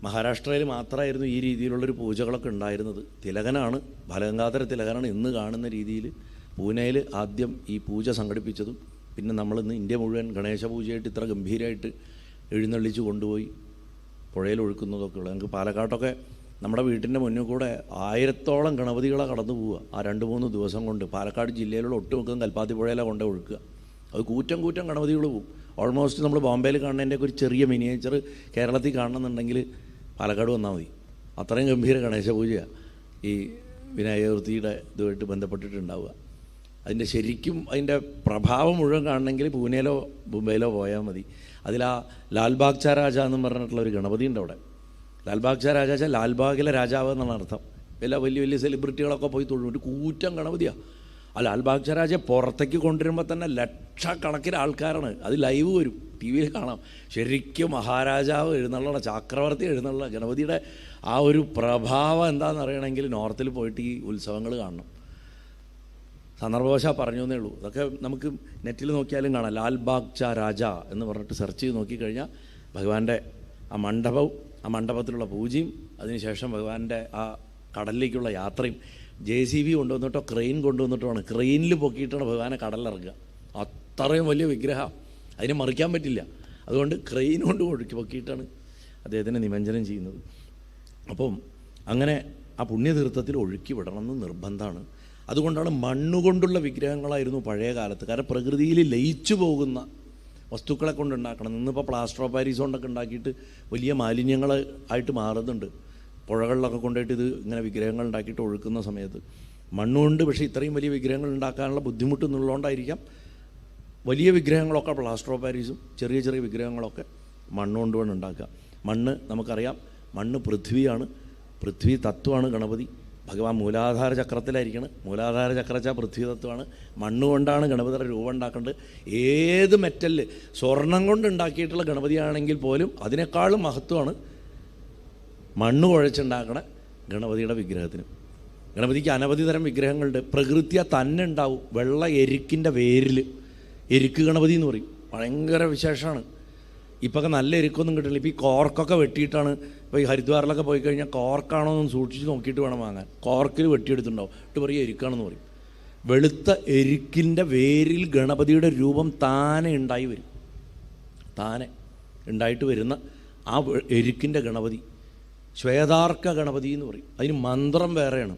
മഹാരാഷ്ട്രയിൽ മാത്രമായിരുന്നു ഈ രീതിയിലുള്ളൊരു പൂജകളൊക്കെ ഉണ്ടായിരുന്നത്. തിലകനാണ്, ബാലഗംഗാധര തിലകനാണ് ഇന്ന് കാണുന്ന രീതിയിൽ പൂനെയിൽ ആദ്യം ഈ പൂജ സംഘടിപ്പിച്ചതും പിന്നെ നമ്മളിന്ന് ഇന്ത്യ മുഴുവൻ ഗണേശ പൂജയായിട്ട് ഇത്ര ഗംഭീരമായിട്ട് എഴുന്നള്ളിച്ച് കൊണ്ടുപോയി പുഴയിൽ ഒഴുക്കുന്നതൊക്കെ ഉള്ളത്. ഞങ്ങൾക്ക് പാലക്കാട്ടൊക്കെ നമ്മുടെ വീട്ടിൻ്റെ മുന്നിൽ കൂടെ 1000ഓളം ഗണപതികളെ കടന്നു പോവുക ആ 2-3 ദിവസം കൊണ്ട്. പാലക്കാട് ജില്ലയിലുള്ള ഒട്ടുമിക്ക കൽപ്പാത്തി പുഴയിലാണ് കൊണ്ട് ഒഴുക്കുക. അത് കൂറ്റം ഗണപതികൾ പോവും. ഓൾമോസ്റ്റ് നമ്മൾ ബോംബെയിൽ കാണുന്നതിൻ്റെയൊക്കെ ഒരു ചെറിയ മിനിയേച്ചർ കേരളത്തിൽ കാണണമെന്നുണ്ടെങ്കിൽ പാലക്കാട് വന്നാൽ മതി. അത്രയും ഗംഭീര ഗണേശ പൂജയാണ് ഈ വിനായക ചതുർത്ഥിയുടെ ഇതുമായിട്ട് ബന്ധപ്പെട്ടിട്ടുണ്ടാവുക. അതിൻ്റെ ശരിക്കും അതിൻ്റെ പ്രഭാവം മുഴുവൻ കാണണമെങ്കിൽ പൂനെയിലോ മുംബൈയിലോ പോയാൽ മതി. അതിൽ ആ ലാൽബാഗ് ചാ രാജ എന്ന് പറഞ്ഞിട്ടുള്ള ഒരു ഗണപതി ഉണ്ട് അവിടെ. ലാൽബാഗ് ചാ രാജ വെച്ചാൽ ലാൽബാഗിലെ രാജാവ് എന്നാണ് അർത്ഥം. വലിയ സെലിബ്രിറ്റികളൊക്കെ പോയി തൊഴും. ഒരു കൂറ്റം ഗണപതിയാണ്. ആ ലാൽബാഗ് ചാ രാജയെ പുറത്തേക്ക് കൊണ്ടുവരുമ്പോൾ തന്നെ ലക്ഷക്കണക്കിന് ആൾക്കാരാണ്. അത് ലൈവ് വരും, ടി വിയിൽ കാണാം. ശരിക്കും മഹാരാജാവ് എഴുന്നള്ള, ചക്രവർത്തി എഴുന്നള്ള ഗണപതിയുടെ ആ ഒരു പ്രഭാവം എന്താണെന്ന് അറിയണമെങ്കിൽ നോർത്തിൽ പോയിട്ട് ഈ ഉത്സവങ്ങൾ കാണണം. സന്ദർഭവശാൽ പറഞ്ഞു എന്നേ ഉള്ളൂ. അതൊക്കെ നമുക്ക് നെറ്റിൽ നോക്കിയാലും കാണാം. ലാൽബാഗ് ചാ രാജ എന്ന് പറഞ്ഞിട്ട് സെർച്ച് ചെയ്ത് നോക്കിക്കഴിഞ്ഞാൽ ഭഗവാന്റെ ആ മണ്ഡപവും ആ മണ്ഡപത്തിലുള്ള പൂജയും അതിനുശേഷം ഭഗവാന്റെ ആ കടലിലേക്കുള്ള യാത്രയും JCB കൊണ്ടുവന്നിട്ടോ ക്രെയിൻ കൊണ്ടുവന്നിട്ടുമാണ്. ക്രെയിനിൽ പൊക്കിയിട്ടാണ് ഭഗവാനെ കടലിലിറക്കുക. അത്രയും വലിയ വിഗ്രഹം, അതിനെ മറിക്കാൻ പറ്റില്ല. അതുകൊണ്ട് ക്രെയിൻ കൊണ്ട് പൊക്കിയിട്ടാണ് അദ്ദേഹത്തിനെ നിമഞ്ജനം ചെയ്യുന്നത്. അപ്പം അങ്ങനെ ആ പുണ്യതീർത്ഥത്തിൽ ഒഴുക്കി വിടണമെന്ന് നിർബന്ധമാണ്. അതുകൊണ്ടാണ് മണ്ണുകൊണ്ടുള്ള വിഗ്രഹങ്ങളായിരുന്നു പഴയ കാലത്ത്. കാരണം പ്രകൃതിയിൽ ലയിച്ചു പോകുന്ന വസ്തുക്കളെ കൊണ്ടുണ്ടാക്കണം. ഇന്നിപ്പോൾ പ്ലാസ്റ്റർ ഓഫ് പാരീസ് കൊണ്ടൊക്കെ ഉണ്ടാക്കിയിട്ട് വലിയ മാലിന്യങ്ങൾ ആയിട്ട് മാറുന്നുണ്ട്. പുഴകളിലൊക്കെ കൊണ്ടുപോയിട്ട് ഇത് ഇങ്ങനെ വിഗ്രഹങ്ങൾ ഉണ്ടാക്കിയിട്ട് ഒഴുക്കുന്ന സമയത്ത് മണ്ണുകൊണ്ട്. പക്ഷേ ഇത്രയും വലിയ വിഗ്രഹങ്ങൾ ഉണ്ടാക്കാനുള്ള ബുദ്ധിമുട്ട് എന്നുള്ളതുകൊണ്ടായിരിക്കാം വലിയ വിഗ്രഹങ്ങളൊക്കെ പ്ലാസ്റ്റർ ഓഫ് പാരീസും ചെറിയ ചെറിയ വിഗ്രഹങ്ങളൊക്കെ മണ്ണുകൊണ്ട് വേണം ഉണ്ടാക്കുക. മണ്ണ് നമുക്കറിയാം, മണ്ണ് പൃഥ്വിയാണ്. പൃഥ്വി തത്വമാണ് ഗണപതി. ഭഗവാൻ മൂലാധാര ചക്രത്തിലായിരിക്കണം. മൂലാധാര ചക്ര വെച്ചാൽ പൃഥ്വി തത്വമാണ്. മണ്ണുകൊണ്ടാണ് ഗണപതിയുടെ രൂപം ഉണ്ടാക്കേണ്ടത്. ഏത് മെറ്റല്, സ്വർണം കൊണ്ട് ഉണ്ടാക്കിയിട്ടുള്ള ഗണപതിയാണെങ്കിൽ പോലും അതിനേക്കാളും മഹത്വമാണ് മണ്ണ് കുഴച്ചുണ്ടാക്കണ ഗണപതിയുടെ വിഗ്രഹത്തിന്. ഗണപതിക്ക് അനവധി തരം വിഗ്രഹങ്ങളുണ്ട്. പ്രകൃതിയ തന്നെ ഉണ്ടാവും. വെള്ള എരുക്കിൻ്റെ വേരിൽ എരുക്ക് ഗണപതി എന്ന് പറയും. ഭയങ്കര വിശേഷമാണ്. ഇപ്പൊക്കെ നല്ല എരുക്കൊന്നും കിട്ടില്ല. ഇപ്പോൾ ഈ കോർക്കൊക്കെ വെട്ടിയിട്ടാണ്. ഇപ്പോൾ ഈ ഹരിദ്വാറിലൊക്കെ പോയി കഴിഞ്ഞാൽ കോർക്കാണോ എന്ന് സൂക്ഷിച്ച് നോക്കിയിട്ട് വേണം വാങ്ങാൻ. കോർക്കിൽ വെട്ടിയെടുത്തിട്ടുണ്ടാവും. ഇട്ട് പറയും എരുക്കാണെന്ന് പറയും. വെളുത്ത എരുക്കിൻ്റെ വേരിൽ ഗണപതിയുടെ രൂപം താനെ ഉണ്ടായി വരും. താനെ ഉണ്ടായിട്ട് വരുന്ന ആ എരുക്കിൻ്റെ ഗണപതി ശ്വേതാർക്ക ഗണപതി എന്ന് പറയും. അതിന് മന്ത്രം വേറെയാണ്.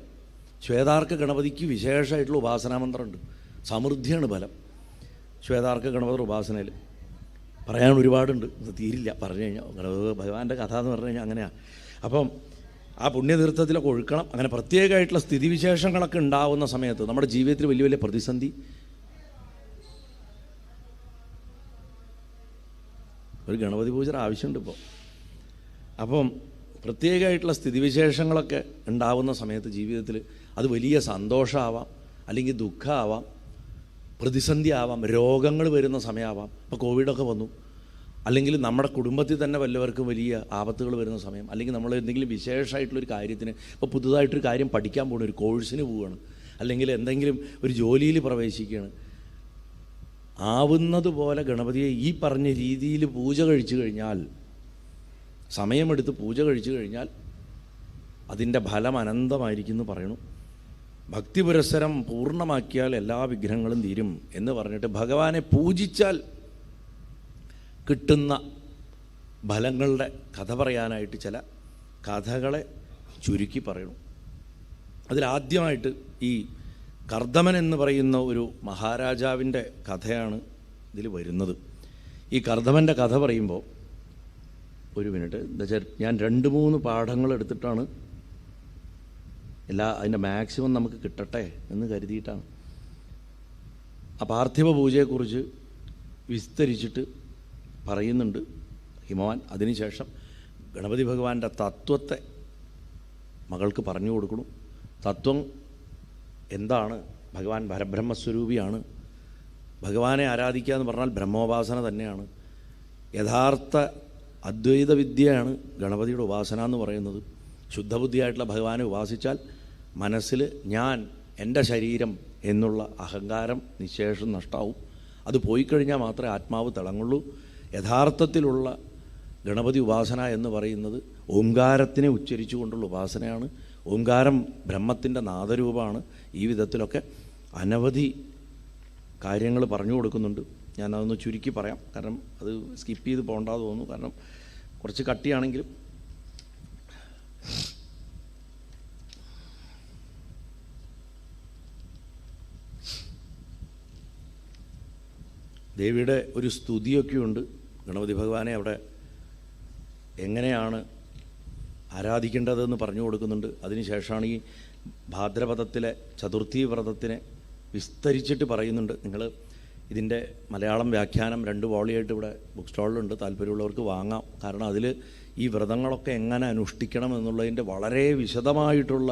ശ്വേതാർക്ക ഗണപതിക്ക് വിശേഷമായിട്ടുള്ള ഉപാസനാമന്ത്രമുണ്ട്. സമൃദ്ധിയാണ് ബലം ശ്വേതാർക്ക ഗണപതി ഉപാസനയിൽ. പറയാൻ ഒരുപാടുണ്ട്, തീരില്ല പറഞ്ഞു കഴിഞ്ഞാൽ. ഭഗവാന്റെ കഥ എന്ന് പറഞ്ഞു കഴിഞ്ഞാൽ അങ്ങനെയാണ്. അപ്പം ആ പുണ്യതീർത്ഥത്തിലൊക്കെ ഒഴുക്കണം. അങ്ങനെ പ്രത്യേകമായിട്ടുള്ള സ്ഥിതിവിശേഷങ്ങളൊക്കെ ഉണ്ടാവുന്ന സമയത്ത് നമ്മുടെ ജീവിതത്തിൽ വലിയ വലിയ പ്രതിസന്ധി, ഒരു ഗണപതി പൂജയുടെ ആവശ്യമുണ്ട് ഇപ്പോൾ. അപ്പം പ്രത്യേകമായിട്ടുള്ള സ്ഥിതിവിശേഷങ്ങളൊക്കെ ഉണ്ടാവുന്ന സമയത്ത് ജീവിതത്തിൽ അത് വലിയ സന്തോഷമാവാം, അല്ലെങ്കിൽ ദുഃഖമാവാം, പ്രതിസന്ധി ആവാം, രോഗങ്ങൾ വരുന്ന സമയമാവാം. ഇപ്പോൾ കോവിഡൊക്കെ വന്നു. അല്ലെങ്കിൽ നമ്മുടെ കുടുംബത്തിൽ തന്നെ വല്ലവർക്കും വലിയ ആപത്തുകൾ വരുന്ന സമയം, അല്ലെങ്കിൽ നമ്മൾ എന്തെങ്കിലും വിശേഷമായിട്ടുള്ളൊരു കാര്യത്തിന്, ഇപ്പോൾ പുതുതായിട്ടൊരു കാര്യം പഠിക്കാൻ പോകണം, ഒരു കോഴ്സിന് പോവുകയാണ്, അല്ലെങ്കിൽ എന്തെങ്കിലും ഒരു ജോലിയിൽ പ്രവേശിക്കുകയാണ്. ആവുന്നത് പോലെ ഗണപതിയെ ഈ പറഞ്ഞ രീതിയിൽ പൂജ കഴിച്ചു കഴിഞ്ഞാൽ, സമയമെടുത്ത് പൂജ കഴിച്ചു കഴിഞ്ഞാൽ അതിൻ്റെ ഫലം അനന്തമായിരിക്കും എന്ന് പറയണു. ഭക്തി പുരസ്സരം പൂർണ്ണമാക്കിയാൽ എല്ലാ വിഗ്രഹങ്ങളും തീരും എന്ന് പറഞ്ഞിട്ട് ഭഗവാനെ പൂജിച്ചാൽ കിട്ടുന്ന ഫലങ്ങളുടെ കഥ പറയാനായിട്ട് ചില കഥകളെ ചുരുക്കി പറയണു. അതിലാദ്യമായിട്ട് ഈ കർദമൻ എന്ന് പറയുന്ന ഒരു മഹാരാജാവിൻ്റെ കഥയാണ് ഇതിൽ വരുന്നത്. ഈ കർദമൻ്റെ കഥ പറയുമ്പോൾ, ഒരു മിനിറ്റ്, എന്താ വെച്ചാൽ ഞാൻ 2-3 പാഠങ്ങൾ എടുത്തിട്ടാണ് അതിൻ്റെ മാക്സിമം നമുക്ക് കിട്ടട്ടെ എന്ന് കരുതിയിട്ടാണ്. ആ പാർത്ഥിവ പൂജയെക്കുറിച്ച് വിസ്തരിച്ചിട്ട് പറയുന്നുണ്ട് ഹിമവാൻ. അതിനുശേഷം ഗണപതി ഭഗവാന്റെ തത്വത്തെ മകൾക്ക് പറഞ്ഞു കൊടുക്കണം. തത്വം എന്താണ്? ഭഗവാൻ പരബ്രഹ്മസ്വരൂപിയാണ്. ഭഗവാനെ ആരാധിക്കുക എന്ന് പറഞ്ഞാൽ ബ്രഹ്മോപാസന തന്നെയാണ്. യഥാർത്ഥ അദ്വൈത വിദ്യയാണ് ഗണപതിയുടെ ഉപാസന എന്ന് പറയുന്നത്. ശുദ്ധബുദ്ധിയായിട്ടുള്ള ഭഗവാനെ ഉപാസിച്ചാൽ മനസ്സിൽ ഞാൻ, എൻ്റെ ശരീരം എന്നുള്ള അഹങ്കാരം നിശേഷം നഷ്ടാവും. അത് പോയിക്കഴിഞ്ഞാൽ മാത്രമേ ആത്മാവ് തിളങ്ങുള്ളൂ. യഥാർത്ഥത്തിലുള്ള ഗണപതി ഉപാസന എന്ന് പറയുന്നത് ഓംകാരത്തിനെ ഉച്ചരിച്ചു കൊണ്ടുള്ള ഉപാസനയാണ്. ഓംകാരം ബ്രഹ്മത്തിൻ്റെ നാദരൂപമാണ്. ഈ വിധത്തിലൊക്കെ അനവധി കാര്യങ്ങൾ പറഞ്ഞു കൊടുക്കുന്നുണ്ട്. ഞാനതൊന്ന് ചുരുക്കി പറയാം, കാരണം അത് സ്കിപ്പ് ചെയ്ത് പോകണ്ടാന്ന് തോന്നുന്നു. കാരണം കുറച്ച് കട്ടിയാണെങ്കിലും ദേവിയുടെ ഒരു സ്തുതിയൊക്കെയുണ്ട്. ഗണപതി ഭഗവാനെ അവിടെ എങ്ങനെയാണ് ആരാധിക്കേണ്ടതെന്ന് പറഞ്ഞു കൊടുക്കുന്നുണ്ട്. അതിനുശേഷമാണ് ഈ ഭാദ്രപദത്തിലെ ചതുർത്ഥി വ്രതത്തിനെ വിസ്തരിച്ചിട്ട് പറയുന്നുണ്ട്. നിങ്ങൾ ഇതിൻ്റെ മലയാളം വ്യാഖ്യാനം 2 വോളിയായിട്ട് ഇവിടെ ബുക്ക് സ്റ്റാളിലുണ്ട്, താല്പര്യമുള്ളവർക്ക് വാങ്ങാം. കാരണം അതിൽ ഈ വ്രതങ്ങളൊക്കെ എങ്ങനെ അനുഷ്ഠിക്കണം എന്നുള്ളതിൻ്റെ വളരെ വിശദമായിട്ടുള്ള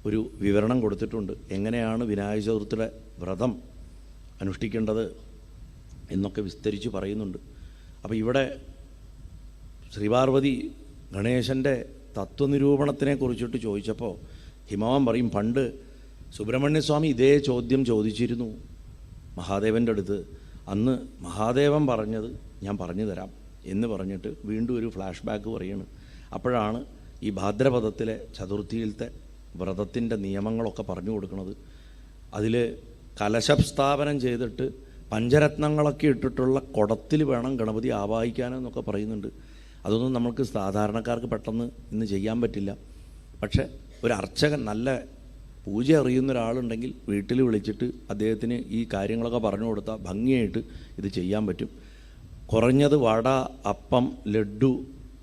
ഒരു വിവരണം കൊടുത്തിട്ടുണ്ട്. എങ്ങനെയാണ് വിനായക ചതുർത്ഥിയുടെ വ്രതം അനുഷ്ഠിക്കേണ്ടത് എന്നൊക്കെ വിസ്തരിച്ച് പറയുന്നുണ്ട്. അപ്പോൾ ഇവിടെ ശ്രീപാർവതി ഗണേശൻ്റെ തത്വനിരൂപണത്തിനെ കുറിച്ചിട്ട് ചോദിച്ചപ്പോൾ ഹിമവാൻ പറയും, പണ്ട് സുബ്രഹ്മണ്യസ്വാമി ഇതേ ചോദ്യം ചോദിച്ചിരുന്നു മഹാദേവൻ്റെ അടുത്ത്. അന്ന് മഹാദേവൻ പറഞ്ഞത് ഞാൻ പറഞ്ഞു തരാം എന്ന് പറഞ്ഞിട്ട് വീണ്ടും ഒരു ഫ്ലാഷ് ബാക്ക് പറയാണ്. അപ്പോഴാണ് ഈ ഭാദ്രപദത്തിലെ ചതുർത്ഥിയിലത്തെ വ്രതത്തിൻ്റെ നിയമങ്ങളൊക്കെ പറഞ്ഞു കൊടുക്കുന്നത്. അതിൽ കലശസ്ഥാപനം ചെയ്തിട്ട് പഞ്ചരത്നങ്ങളൊക്കെ ഇട്ടിട്ടുള്ള കുടത്തിൽ വേണം ഗണപതി ആവാഹിക്കാനെന്നൊക്കെ പറയുന്നുണ്ട്. അതൊന്നും നമുക്ക് സാധാരണക്കാർക്ക് പെട്ടെന്ന് ഇന്ന് ചെയ്യാൻ പറ്റില്ല. പക്ഷേ ഒരു അർച്ചകൻ, നല്ല പൂജ അറിയുന്ന ഒരാളുണ്ടെങ്കിൽ വീട്ടിൽ വിളിച്ചിട്ട് അദ്ദേഹത്തിന് ഈ കാര്യങ്ങളൊക്കെ പറഞ്ഞു കൊടുത്താൽ ഭംഗിയായിട്ട് ഇത് ചെയ്യാൻ പറ്റും. കുറഞ്ഞത് വട, അപ്പം, ലഡ്ഡു,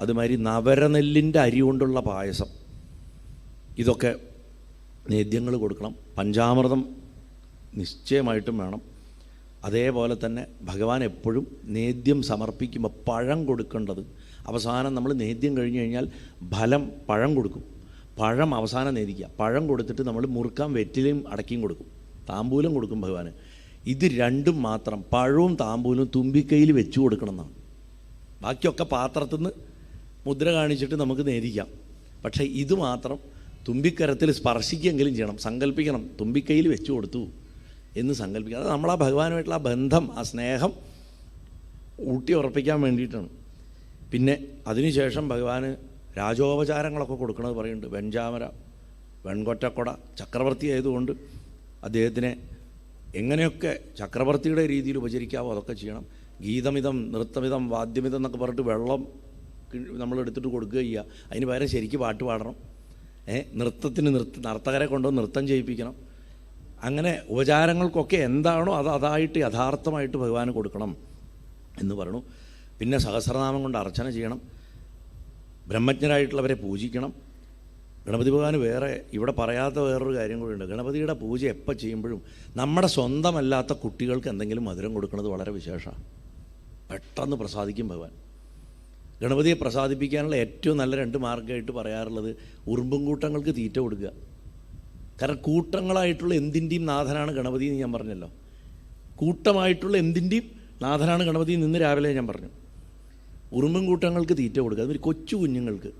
അതുമാതിരി നവരനെല്ലിൻ്റെ അരി കൊണ്ടുള്ള പായസം, ഇതൊക്കെ നേദ്യങ്ങൾ കൊടുക്കണം. പഞ്ചാമൃതം നിശ്ചയമായിട്ടും വേണം. അതേപോലെ തന്നെ ഭഗവാൻ എപ്പോഴും നേദ്യം സമർപ്പിക്കുമ്പോൾ പഴം കൊടുക്കേണ്ടത് അവസാനം. നമ്മൾ നേദ്യം കഴിഞ്ഞ് കഴിഞ്ഞാൽ ഫലം പഴം കൊടുക്കും. പഴം അവസാനം നേദിക്കുക. പഴം കൊടുത്തിട്ട് നമ്മൾ മുറുക്കാൻ വെറ്റിലയും അടക്കിയും കൊടുക്കും, താമ്പൂലം കൊടുക്കും ഭഗവാന്. ഇത് രണ്ടും മാത്രം, പഴവും താമ്പൂലും തുമ്പിക്കൈയിൽ വെച്ച് കൊടുക്കണം എന്നാണ്. ബാക്കിയൊക്കെ പാത്രത്തിൽ നിന്ന് മുദ്ര കാണിച്ചിട്ട് നമുക്ക് നേദിക്കാം. പക്ഷേ ഇത് മാത്രം തുമ്പിക്കരത്തിൽ സ്പർശിക്കുകയെങ്കിലും ചെയ്യണം, സങ്കല്പിക്കണം. തുമ്പിക്കൈയിൽ വെച്ച് കൊടുത്തു എന്ന് സങ്കല്പിക്കുക. അത് നമ്മളാ ഭഗവാനുമായിട്ടുള്ള ആ ബന്ധം, ആ സ്നേഹം ഊട്ടി ഉറപ്പിക്കാൻ വേണ്ടിയിട്ടാണ്. പിന്നെ അതിനുശേഷം ഭഗവാന് രാജോപചാരങ്ങളൊക്കെ കൊടുക്കണമെന്ന് പറയുന്നുണ്ട്. വെഞ്ചാമര, വെൺകൊറ്റക്കൊട, ചക്രവർത്തി ആയതുകൊണ്ട് അദ്ദേഹത്തിനെ എങ്ങനെയൊക്കെ ചക്രവർത്തിയുടെ രീതിയിൽ ഉപചരിക്കാവോ അതൊക്കെ ചെയ്യണം. ഗീതമിതം, നൃത്തമിതം, വാദ്യമിതം എന്നൊക്കെ പറഞ്ഞിട്ട് വെള്ളം നമ്മളെടുത്തിട്ട് കൊടുക്കുക ചെയ്യുക. അതിന് പകരം ശരിക്ക് പാട്ട് പാടണം. നൃത്തത്തിന് നർത്തകരെ കൊണ്ടുവന്ന് നൃത്തം ചെയ്യിപ്പിക്കണം. അങ്ങനെ ഉപചാരങ്ങൾക്കൊക്കെ എന്താണോ അതായിട്ട് യഥാർത്ഥമായിട്ട് ഭഗവാന് കൊടുക്കണം എന്ന് പറയണു. പിന്നെ സഹസ്രനാമം കൊണ്ട് അർച്ചന ചെയ്യണം. ബ്രഹ്മജ്ഞരായിട്ടുള്ളവരെ പൂജിക്കണം. ഗണപതി ഭഗവാന് വേറെ ഇവിടെ പറയാത്ത വേറൊരു കാര്യം കൂടിയുണ്ട്. ഗണപതിയുടെ പൂജ എപ്പോൾ ചെയ്യുമ്പോഴും നമ്മുടെ സ്വന്തമല്ലാത്ത കുട്ടികൾക്ക് എന്തെങ്കിലും മധുരം കൊടുക്കുന്നത് വളരെ വിശേഷമാണ്. പെട്ടെന്ന് പ്രസാദിക്കും ഭഗവാൻ. ഗണപതിയെ പ്രസാദിപ്പിക്കാനുള്ള ഏറ്റവും നല്ല 2 മാർഗ്ഗമായിട്ട് പറയാറുള്ളത് ഉറുമ്പും കൂട്ടങ്ങൾക്ക് തീറ്റ കൊടുക്കുക. കാരണം കൂട്ടങ്ങളായിട്ടുള്ള എന്തിൻ്റെയും നാഥനാണ് ഗണപതി എന്ന് ഞാൻ പറഞ്ഞല്ലോ. കൂട്ടമായിട്ടുള്ള എന്തിൻ്റെയും നാഥനാണ് ഗണപതി നിന്ന് രാവിലെ ഞാൻ പറഞ്ഞു. ഉറുമ്പും കൂട്ടങ്ങൾക്ക് തീറ്റ കൊടുക്കുക. അതൊരു കൊച്ചു കുഞ്ഞുങ്ങൾക്ക്.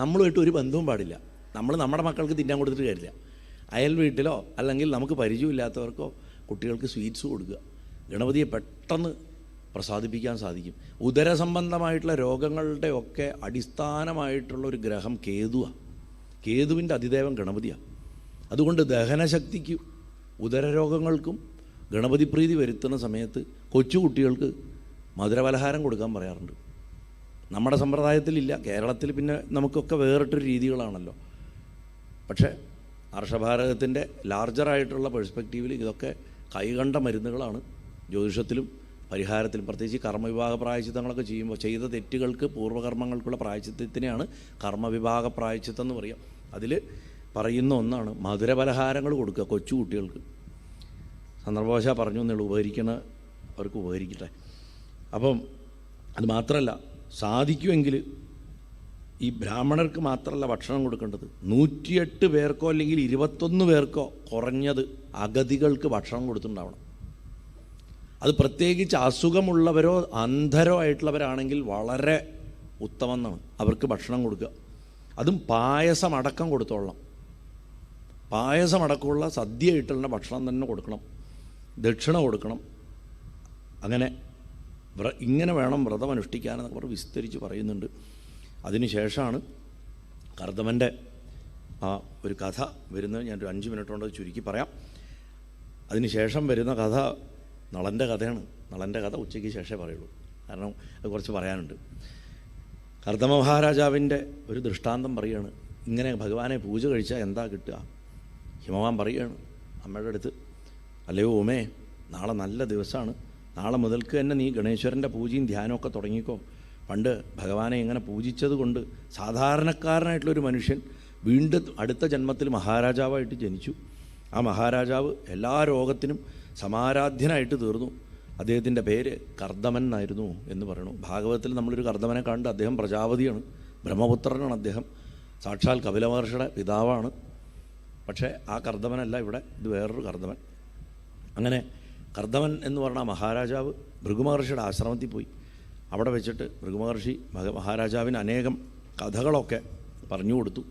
നമ്മളുമായിട്ട് ഒരു ബന്ധവും പാടില്ല. നമ്മൾ നമ്മുടെ മക്കൾക്ക് തിന്നാൻ കൊടുത്തിട്ട് കാര്യമില്ല. അയൽ വീട്ടിലോ അല്ലെങ്കിൽ നമുക്ക് പരിചയമില്ലാത്തവർക്കോ കുട്ടികൾക്ക് സ്വീറ്റ്സ് കൊടുക്കുക. ഗണപതിയെ പെട്ടെന്ന് പ്രസാദിപ്പിക്കാൻ സാധിക്കും. ഉദരസംബന്ധമായിട്ടുള്ള രോഗങ്ങളുടെ ഒക്കെ അടിസ്ഥാനമായിട്ടുള്ള ഒരു ഗ്രഹം കേതുവാണ്. കേതുവിൻ്റെ അതിദേവൻ ഗണപതിയാണ്. അതുകൊണ്ട് ദഹനശക്തിക്കും ഉദരരോഗങ്ങൾക്കും ഗണപതി പ്രീതി വരുത്തുന്ന സമയത്ത് കൊച്ചുകുട്ടികൾക്ക് മധുരപലഹാരം കൊടുക്കാൻ പറയാറുണ്ട്. നമ്മുടെ സമ്പ്രദായത്തിലില്ല, കേരളത്തിൽ പിന്നെ നമുക്കൊക്കെ വേറിട്ടൊരു രീതികളാണല്ലോ. പക്ഷേ ഹർഷഭാരതത്തിൻ്റെ ലാർജറായിട്ടുള്ള പെർസ്പെക്റ്റീവിൽ ഇതൊക്കെ കൈകണ്ട മരുന്നുകളാണ് ജ്യോതിഷത്തിലും പരിഹാരത്തിലും. പ്രത്യേകിച്ച് കർമ്മവിഭാഗ പ്രായശ്ചിത്തങ്ങളൊക്കെ ചെയ്യുമ്പോൾ ചെയ്ത തെറ്റുകൾക്ക് പൂർവ്വകർമ്മങ്ങൾക്കുള്ള പ്രായശ്ചിത്തത്തിനെയാണ് കർമ്മവിഭാഗ പ്രായശ്ചിത്തം എന്ന് പറയുക. അതിൽ പറയുന്ന ഒന്നാണ് മധുരപലഹാരങ്ങൾ കൊടുക്കുക കൊച്ചു കുട്ടികൾക്ക്. സന്ദർഭവശാൽ പറഞ്ഞു എന്നുള്ളൂ, ഉപകരിക്കണ അവർക്ക് ഉപകരിക്കട്ടെ. അപ്പം അത് മാത്രമല്ല, സാധിക്കുമെങ്കിൽ ഈ ബ്രാഹ്മണർക്ക് മാത്രമല്ല ഭക്ഷണം കൊടുക്കേണ്ടത്, 108 പേർക്കോ അല്ലെങ്കിൽ 21 പേർക്കോ കുറഞ്ഞത് അഗതികൾക്ക് ഭക്ഷണം കൊടുത്തിട്ടുണ്ടാവണം. അത് പ്രത്യേകിച്ച് അസുഖമുള്ളവരോ അന്ധരോ ആയിട്ടുള്ളവരാണെങ്കിൽ വളരെ ഉത്തമം എന്നാണ്. അവർക്ക് ഭക്ഷണം കൊടുക്കുക, അതും പായസം അടക്കം കൊടുത്തോളണം. പായസം അടക്കമുള്ള സദ്യ ആയിട്ടുള്ള ഭക്ഷണം തന്നെ കൊടുക്കണം, ദക്ഷിണ കൊടുക്കണം. അങ്ങനെ ഇങ്ങനെ വേണം വ്രതം അനുഷ്ഠിക്കാനെന്നൊക്കെ പറഞ്ഞ് വിസ്തരിച്ച് പറയുന്നുണ്ട്. അതിനുശേഷമാണ് കർദമൻ്റെ ആ ഒരു കഥ വരുന്നത്. ഞാനൊരു 5 മിനിറ്റ് കൊണ്ട് ചുരുക്കി പറയാം. അതിനുശേഷം വരുന്ന കഥ നളൻ്റെ കഥയാണ്. നളൻ്റെ കഥ ഉച്ചയ്ക്ക് ശേഷമേ പറയുള്ളൂ, കാരണം അത് കുറച്ച് പറയാനുണ്ട്. കർദമ മഹാരാജാവിൻ്റെ ഒരു ദൃഷ്ടാന്തം പറയുകയാണ്. ഇങ്ങനെ ഭഗവാനെ പൂജ കഴിച്ചാൽ എന്താ കിട്ടുക? ഹിമവാൻ പറയുകയാണ് അമ്മയുടെ അടുത്ത്, അല്ലയോ ഉമേ, നാളെ നല്ല ദിവസമാണ്, നാളെ മുതൽക്ക് തന്നെ നീ ഗണേശ്വരൻ്റെ പൂജയും ധ്യാനമൊക്കെ തുടങ്ങിക്കോ. പണ്ട് ഭഗവാനെ ഇങ്ങനെ പൂജിച്ചത് കൊണ്ട് സാധാരണക്കാരനായിട്ടുള്ളൊരു മനുഷ്യൻ വീണ്ടും അടുത്ത ജന്മത്തിൽ മഹാരാജാവായിട്ട് ജനിച്ചു. ആ മഹാരാജാവ് എല്ലാ രോഗത്തിനും സമാരാധ്യനായിട്ട് തീർന്നു. അദ്ദേഹത്തിൻ്റെ പേര് കർദമൻ എന്നായിരുന്നു എന്ന് പറയുന്നു. ഭാഗവതത്തിൽ നമ്മളൊരു കർദമനെ കണ്ട്, അദ്ദേഹം പ്രജാപതിയാണ്, ബ്രഹ്മപുത്രനാണ്. അദ്ദേഹം സാക്ഷാൽ കപില മഹർഷിയുടെ പിതാവാണ്. പക്ഷേ ആ കർദമനല്ല ഇവിടെ, ഇത് വേറൊരു കർദമൻ. അങ്ങനെ കർദമൻ എന്ന് പറഞ്ഞ മഹാരാജാവ് ഭൃഗുമഹർഷിയുടെ ആശ്രമത്തിൽ പോയി. അവിടെ വെച്ചിട്ട് ഭൃഗുമഹർഷി മഹാരാജാവിന് അനേകം കഥകളൊക്കെ പറഞ്ഞു കൊടുത്തു.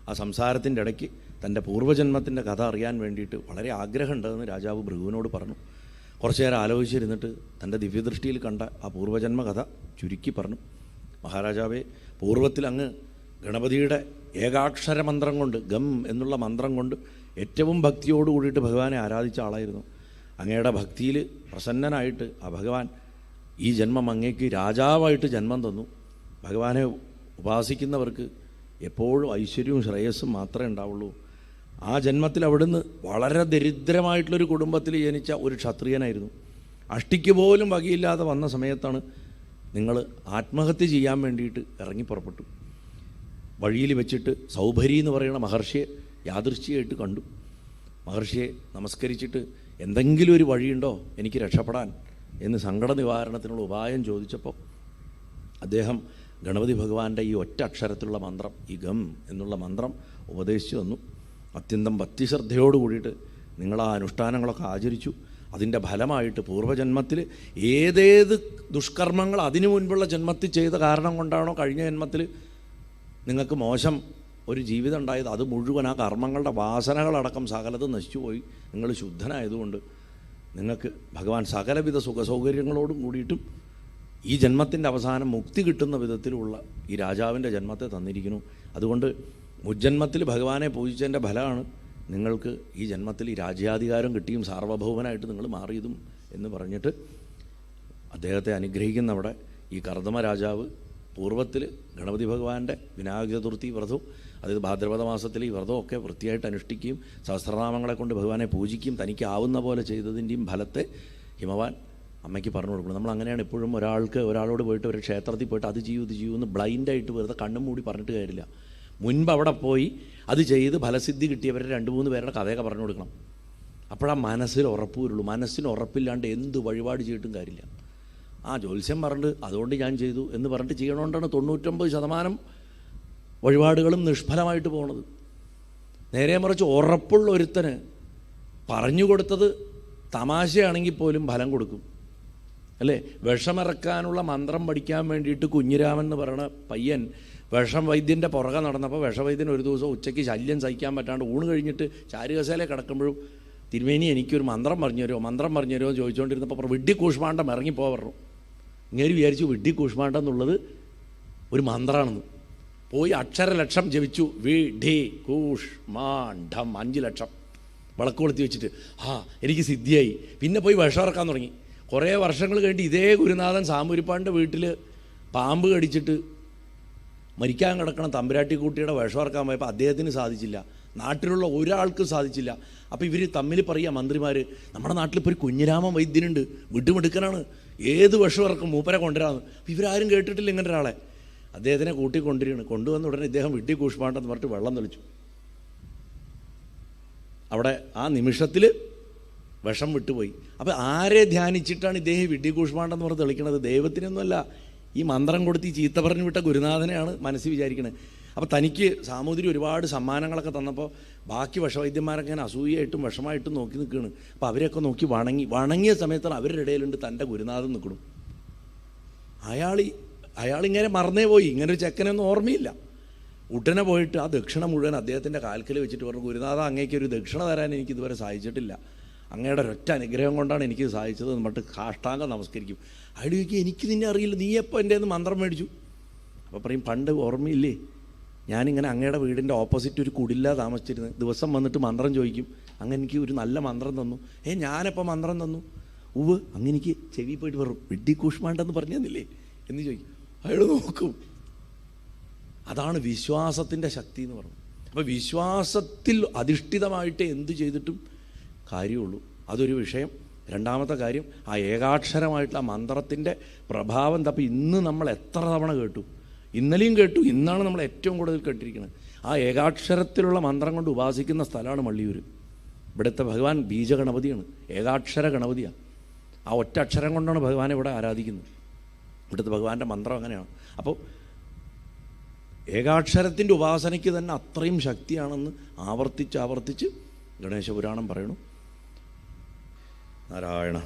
ആ സംസാരത്തിൻ്റെ ഇടയ്ക്ക് തൻ്റെ പൂർവ്വജന്മത്തിൻ്റെ കഥ അറിയാൻ വേണ്ടിയിട്ട് വളരെ ആഗ്രഹമുണ്ടെന്ന് രാജാവ് ഭൃഗുവിനോട് പറഞ്ഞു. കുറച്ചു നേരം ആലോചിച്ചിരുന്നിട്ട് തൻ്റെ ദിവ്യദൃഷ്ടിയിൽ കണ്ട ആ പൂർവ്വജന്മ കഥ ചുരുക്കി പറഞ്ഞു. മഹാരാജാവെ, പൂർവ്വത്തിൽ അങ്ങ് ഗണപതിയുടെ ഏകാക്ഷര മന്ത്രം കൊണ്ട്, ഗം എന്നുള്ള മന്ത്രം കൊണ്ട് ഏറ്റവും ഭക്തിയോട് കൂടിയിട്ട് ഭഗവാനെ ആരാധിച്ച ആളായിരുന്നു. അങ്ങയുടെ ഭക്തിയിൽ പ്രസന്നനായിട്ട് ആ ഭഗവാൻ ഈ ജന്മം അങ്ങേക്ക് രാജാവായിട്ട് ജന്മം തന്നു. ഭഗവാനെ ഉപാസിക്കുന്നവർക്ക് എപ്പോഴും ഐശ്വര്യവും ശ്രേയസ്സും മാത്രമേ ഉണ്ടാവുള്ളൂ. ആ ജന്മത്തിൽ അവിടുന്ന് വളരെ ദരിദ്രമായിട്ടുള്ളൊരു കുടുംബത്തിൽ ജനിച്ച ഒരു ക്ഷത്രിയനായിരുന്നു. അഷ്ടിക്ക് പോലും വകയില്ലാതെ വന്ന സമയത്താണ് നിങ്ങൾ ആത്മഹത്യ ചെയ്യാൻ വേണ്ടിയിട്ട് ഇറങ്ങി പുറപ്പെട്ടു. വഴിയിൽ വെച്ചിട്ട് സൗഭരി എന്ന് പറയുന്ന മഹർഷിയെ യാദൃശ്ചികമായിട്ട് കണ്ടു. മഹർഷിയെ നമസ്കരിച്ചിട്ട് എന്തെങ്കിലും ഒരു വഴിയുണ്ടോ എനിക്ക് രക്ഷപ്പെടാൻ എന്ന് സങ്കട നിവാരണത്തിനുള്ള ഉപായം ചോദിച്ചപ്പോൾ അദ്ദേഹം ഗണപതി ഭഗവാന്റെ ഈ ഒറ്റ അക്ഷരത്തിലുള്ള മന്ത്രം, ഈ ഗം എന്നുള്ള മന്ത്രം ഉപദേശിച്ചു തന്നു. അത്യന്തം ഭക്തിശ്രദ്ധയോട് കൂടിയിട്ട് നിങ്ങൾ ആ അനുഷ്ഠാനങ്ങളൊക്കെ ആചരിച്ചു. അതിൻ്റെ ഫലമായിട്ട് പൂർവ്വജന്മത്തിൽ ഏതേത് ദുഷ്കർമ്മങ്ങൾ അതിനു മുൻപുള്ള ജന്മത്തിൽ ചെയ്ത കാരണം കൊണ്ടാണോ കഴിഞ്ഞ ജന്മത്തിൽ നിങ്ങൾക്ക് മോശം ഒരു ജീവിതം ഉണ്ടായത്, അത് മുഴുവൻ ആ കർമ്മങ്ങളുടെ വാസനകളടക്കം സകലത് നശിച്ചുപോയി. നിങ്ങൾ ശുദ്ധനായതുകൊണ്ട് നിങ്ങൾക്ക് ഭഗവാൻ സകലവിധ സുഖസൗകര്യങ്ങളോടും കൂടിയിട്ടും ഈ ജന്മത്തിൻ്റെ അവസാനം മുക്തി കിട്ടുന്ന വിധത്തിലുള്ള ഈ രാജാവിൻ്റെ ജന്മത്തെ തന്നിരിക്കുന്നു. അതുകൊണ്ട് മുജ്ജന്മത്തിൽ ഭഗവാനെ പൂജിച്ചതിൻ്റെ ഫലമാണ് നിങ്ങൾക്ക് ഈ ജന്മത്തിൽ ഈ രാജ്യാധികാരം കിട്ടിയും സാർവഭൗമനായിട്ട് നിങ്ങൾ മാറിയതും എന്ന് പറഞ്ഞിട്ട് അദ്ദേഹത്തെ അനുഗ്രഹിക്കുന്നവിടെ ഈ കർദമ രാജാവ് പൂർവ്വത്തിൽ ഗണപതി ഭഗവാന്റെ വിനായക ചതുർത്ഥി വ്രതവും, അതായത് ഭാദ്രപദ മാസത്തിൽ ഈ വ്രതമൊക്കെ വൃത്തിയായിട്ട് അനുഷ്ഠിക്കുകയും സഹസ്രനാമങ്ങളെ കൊണ്ട് ഭഗവാനെ പൂജിക്കുകയും തനിക്കാവുന്ന പോലെ ചെയ്തതിൻ്റെയും ഫലത്തെ ഹിമവാൻ അമ്മയ്ക്ക് പറഞ്ഞു കൊടുക്കണം. നമ്മൾ അങ്ങനെയാണ് എപ്പോഴും ഒരാളോട് പോയിട്ട് ഒരു ക്ഷേത്രത്തിൽ പോയിട്ട് അത് ചെയ്യൂ ഇത് ചെയ്യൂ എന്ന് ബ്ലൈൻഡായിട്ട് വെറുതെ കണ്ണും മൂടി പറഞ്ഞിട്ട് കാര്യമില്ല. മുൻപ് അവിടെ പോയി അത് ചെയ്ത് ഫലസിദ്ധി കിട്ടിയവരുടെ 2-3 പേരുടെ കഥയൊക്കെ പറഞ്ഞു കൊടുക്കണം. അപ്പോഴാ മനസ്സിൽ ഉറപ്പ് വരുള്ളൂ. മനസ്സിന് ഉറപ്പില്ലാണ്ട് എന്ത് വഴിപാട് ചെയ്തിട്ടും കാര്യമില്ല. ആ ജ്യോത്സ്യം പറഞ്ഞിട്ട് അതുകൊണ്ട് ഞാൻ ചെയ്തു എന്ന് പറഞ്ഞിട്ട് ചെയ്യണോണ്ടാണ് 99% വഴിപാടുകളും നിഷ്ഫലമായിട്ട് പോകുന്നത്. നേരെ മറിച്ച് ഉറപ്പുള്ള ഒരുത്തന് പറഞ്ഞു കൊടുത്തത് തമാശയാണെങ്കിൽ പോലും ഫലം കൊടുക്കും, അല്ലേ? വിഷമിറക്കാനുള്ള മന്ത്രം പഠിക്കാൻ വേണ്ടിയിട്ട് കുഞ്ഞിരാമൻ എന്ന് പറയുന്ന പയ്യൻ വിഷം വൈദ്യൻ്റെ പുറകെ നടന്നപ്പോൾ വിഷവൈദ്യൻ ഒരു ദിവസം ഉച്ചയ്ക്ക് ശല്യം സഹിക്കാൻ പറ്റാണ്ട് ഊണ് കഴിഞ്ഞിട്ട് ചാരുകസേല കിടക്കുമ്പോഴും തിരുമേനി എനിക്കൊരു മന്ത്രം പറഞ്ഞു തരുമോ എന്ന് ചോദിച്ചുകൊണ്ടിരുന്നപ്പോൾ വിഡ്ഢി കൂഷ്മാണ്ഡം ഇറങ്ങിപ്പോ പറഞ്ഞു. ഇങ്ങനെ വിചാരിച്ചു വിഡ്ഢി കൂഷ്മാണ്ഡം എന്നുള്ളത് ഒരു മന്ത്രമാണെന്ന്. പോയി അക്ഷരലക്ഷം ജപിച്ചു. വിഡ്ഢി കൂഷ്മാണ്ഡം 5 ലക്ഷം വിളക്ക് കൊളുത്തി വെച്ചിട്ട് എനിക്ക് സിദ്ധിയായി. പിന്നെ പോയി വിഷം ഇറക്കാൻ തുടങ്ങി. കുറേ വർഷങ്ങൾ കഴിഞ്ഞിട്ട് ഇതേ ഗുരുനാഥൻ സാമൂരിപ്പാടിൻ്റെ വീട്ടിൽ പാമ്പ് കടിച്ചിട്ട് മരിക്കാൻ കിടക്കണ തമ്പുരാട്ടിക്കുട്ടിയുടെ വിഷം ഇറക്കാൻ പോയപ്പോൾ അദ്ദേഹത്തിന് സാധിച്ചില്ല, നാട്ടിലുള്ള ഒരാൾക്കും സാധിച്ചില്ല. അപ്പോൾ ഇവർ തമ്മിൽ പറയുക, മന്ത്രിമാർ, നമ്മുടെ നാട്ടിലിപ്പോൾ ഒരു കുഞ്ഞിരാമൻ വൈദ്യനുണ്ട്, വിട്ടുമെടുക്കനാണ്, ഏത് വിഷം ഇറക്കും മൂപ്പരെ കൊണ്ടുവരാമെന്ന്. അപ്പോൾ ഇവരാരും കേട്ടിട്ടില്ല ഇങ്ങനെ ഒരാളെ. അദ്ദേഹത്തിനെ കൂട്ടിക്കൊണ്ടിരിക്കുകയാണ്. കൊണ്ടുവന്ന ഉടനെ ഇദ്ദേഹം വിഡ്ഢി കൂഷ്മാണ്ഡെന്ന് പറഞ്ഞിട്ട് വെള്ളം തെളിച്ചു. അവിടെ ആ നിമിഷത്തിൽ വിഷം വിട്ടുപോയി. അപ്പോൾ ആരെ ധ്യാനിച്ചിട്ടാണ് ഇദ്ദേഹം വിഡ്ഢി കൂഷ്മാണ്ഡെന്ന് പറഞ്ഞ് തെളിക്കണത്? ദൈവത്തിനൊന്നുമല്ല, ഈ മന്ത്രം കൊടുത്ത് ഈ ചീത്ത പറഞ്ഞു വിട്ട ഗുരുനാഥനെയാണ് മനസ്സിൽ വിചാരിക്കണത്. അപ്പോൾ തനിക്ക് സാമൂതിരി ഒരുപാട് സമ്മാനങ്ങളൊക്കെ തന്നപ്പോൾ ബാക്കി വിഷവൈദ്യന്മാരൊക്കെ ഇങ്ങനെ അസൂയയായിട്ടും വിഷമായിട്ടും നോക്കി നിൽക്കുകയാണ്. അപ്പോൾ അവരെയൊക്കെ നോക്കി വണങ്ങിയ സമയത്താണ് അവരുടെ ഇടയിലുണ്ട് തൻ്റെ ഗുരുനാഥൻ നിൽക്കണം. അയാളിങ്ങനെ മറന്നേ പോയി, ഇങ്ങനെ ഒരു ചെക്കനൊന്നും ഓർമ്മയില്ല. ഉടനെ പോയിട്ട് ആ ദക്ഷിണ മുഴുവൻ അദ്ദേഹത്തിൻ്റെ കാൽക്കൽ വെച്ചിട്ട് പറഞ്ഞു, ഗുരുനാഥ, അങ്ങേക്ക് ഒരു ദക്ഷിണ തരാൻ എനിക്കിതുവരെ സാധിച്ചിട്ടില്ല, അങ്ങയുടെ ഒരൊറ്റ അനുഗ്രഹം കൊണ്ടാണ് എനിക്ക് സാധിച്ചത് എന്നിട്ട് കാഷ്ടാംഗം നമസ്കരിക്കും. അയാൾ ചോദിക്കും, എനിക്ക് നിന്നെ അറിയില്ല, നീ എപ്പോൾ എൻ്റെ നിന്ന് മന്ത്രം മേടിച്ചു? അപ്പോൾ പറയും, പണ്ട് ഓർമ്മയില്ലേ, ഞാനിങ്ങനെ അങ്ങയുടെ വീടിൻ്റെ ഓപ്പോസിറ്റ് ഒരു കുടില്ല താമസിച്ചിരുന്നത്, ദിവസം വന്നിട്ട് മന്ത്രം ചോദിക്കും, അങ്ങ് എനിക്ക് ഒരു നല്ല മന്ത്രം തന്നു. ഞാനെപ്പോൾ മന്ത്രം തന്നു? ഉവ്, അങ്ങ് എനിക്ക് ചെവി പോയിട്ട് പറയും, വെഡ്ഡി കൂഷ്മാണ്ടെന്ന് പറഞ്ഞു തന്നില്ലേ എന്ന് ചോദിക്കും. അയാൾ നോക്കും. അതാണ് വിശ്വാസത്തിൻ്റെ ശക്തി എന്ന് പറയുന്നത്. അപ്പോൾ വിശ്വാസത്തിൽ അധിഷ്ഠിതമായിട്ട് എന്തു ചെയ്തിട്ടും കാര്യമുള്ളൂ. അതൊരു വിഷയം. രണ്ടാമത്തെ കാര്യം, ആ ഏകാക്ഷരമായിട്ടുള്ള മന്ത്രത്തിൻ്റെ പ്രഭാവം എന്താ. അപ്പോൾ ഇന്ന് നമ്മൾ എത്ര തവണ കേട്ടു, ഇന്നലെയും കേട്ടു, ഇന്നാണ് നമ്മൾ ഏറ്റവും കൂടുതൽ കേട്ടിരിക്കുന്നത്. ആ ഏകാക്ഷരത്തിലുള്ള മന്ത്രം കൊണ്ട് ഉപാസിക്കുന്ന സ്ഥലമാണ് മള്ളിയൂർ. ഇവിടുത്തെ ഭഗവാൻ ബീജഗണപതിയാണ്, ഏകാക്ഷര ഗണപതിയാണ്. ആ ഒറ്റ അക്ഷരം കൊണ്ടാണ് ഭഗവാനെ ഇവിടെ ആരാധിക്കുന്നത്. ഇവിടുത്തെ ഭഗവാന്റെ മന്ത്രം അങ്ങനെയാണ്. അപ്പോൾ ഏകാക്ഷരത്തിൻ്റെ ഉപാസനയ്ക്ക് തന്നെ അത്രയും ശക്തിയാണെന്ന് ആവർത്തിച്ച് ഗണേശപുരാണം പറയണു. നാരായണ.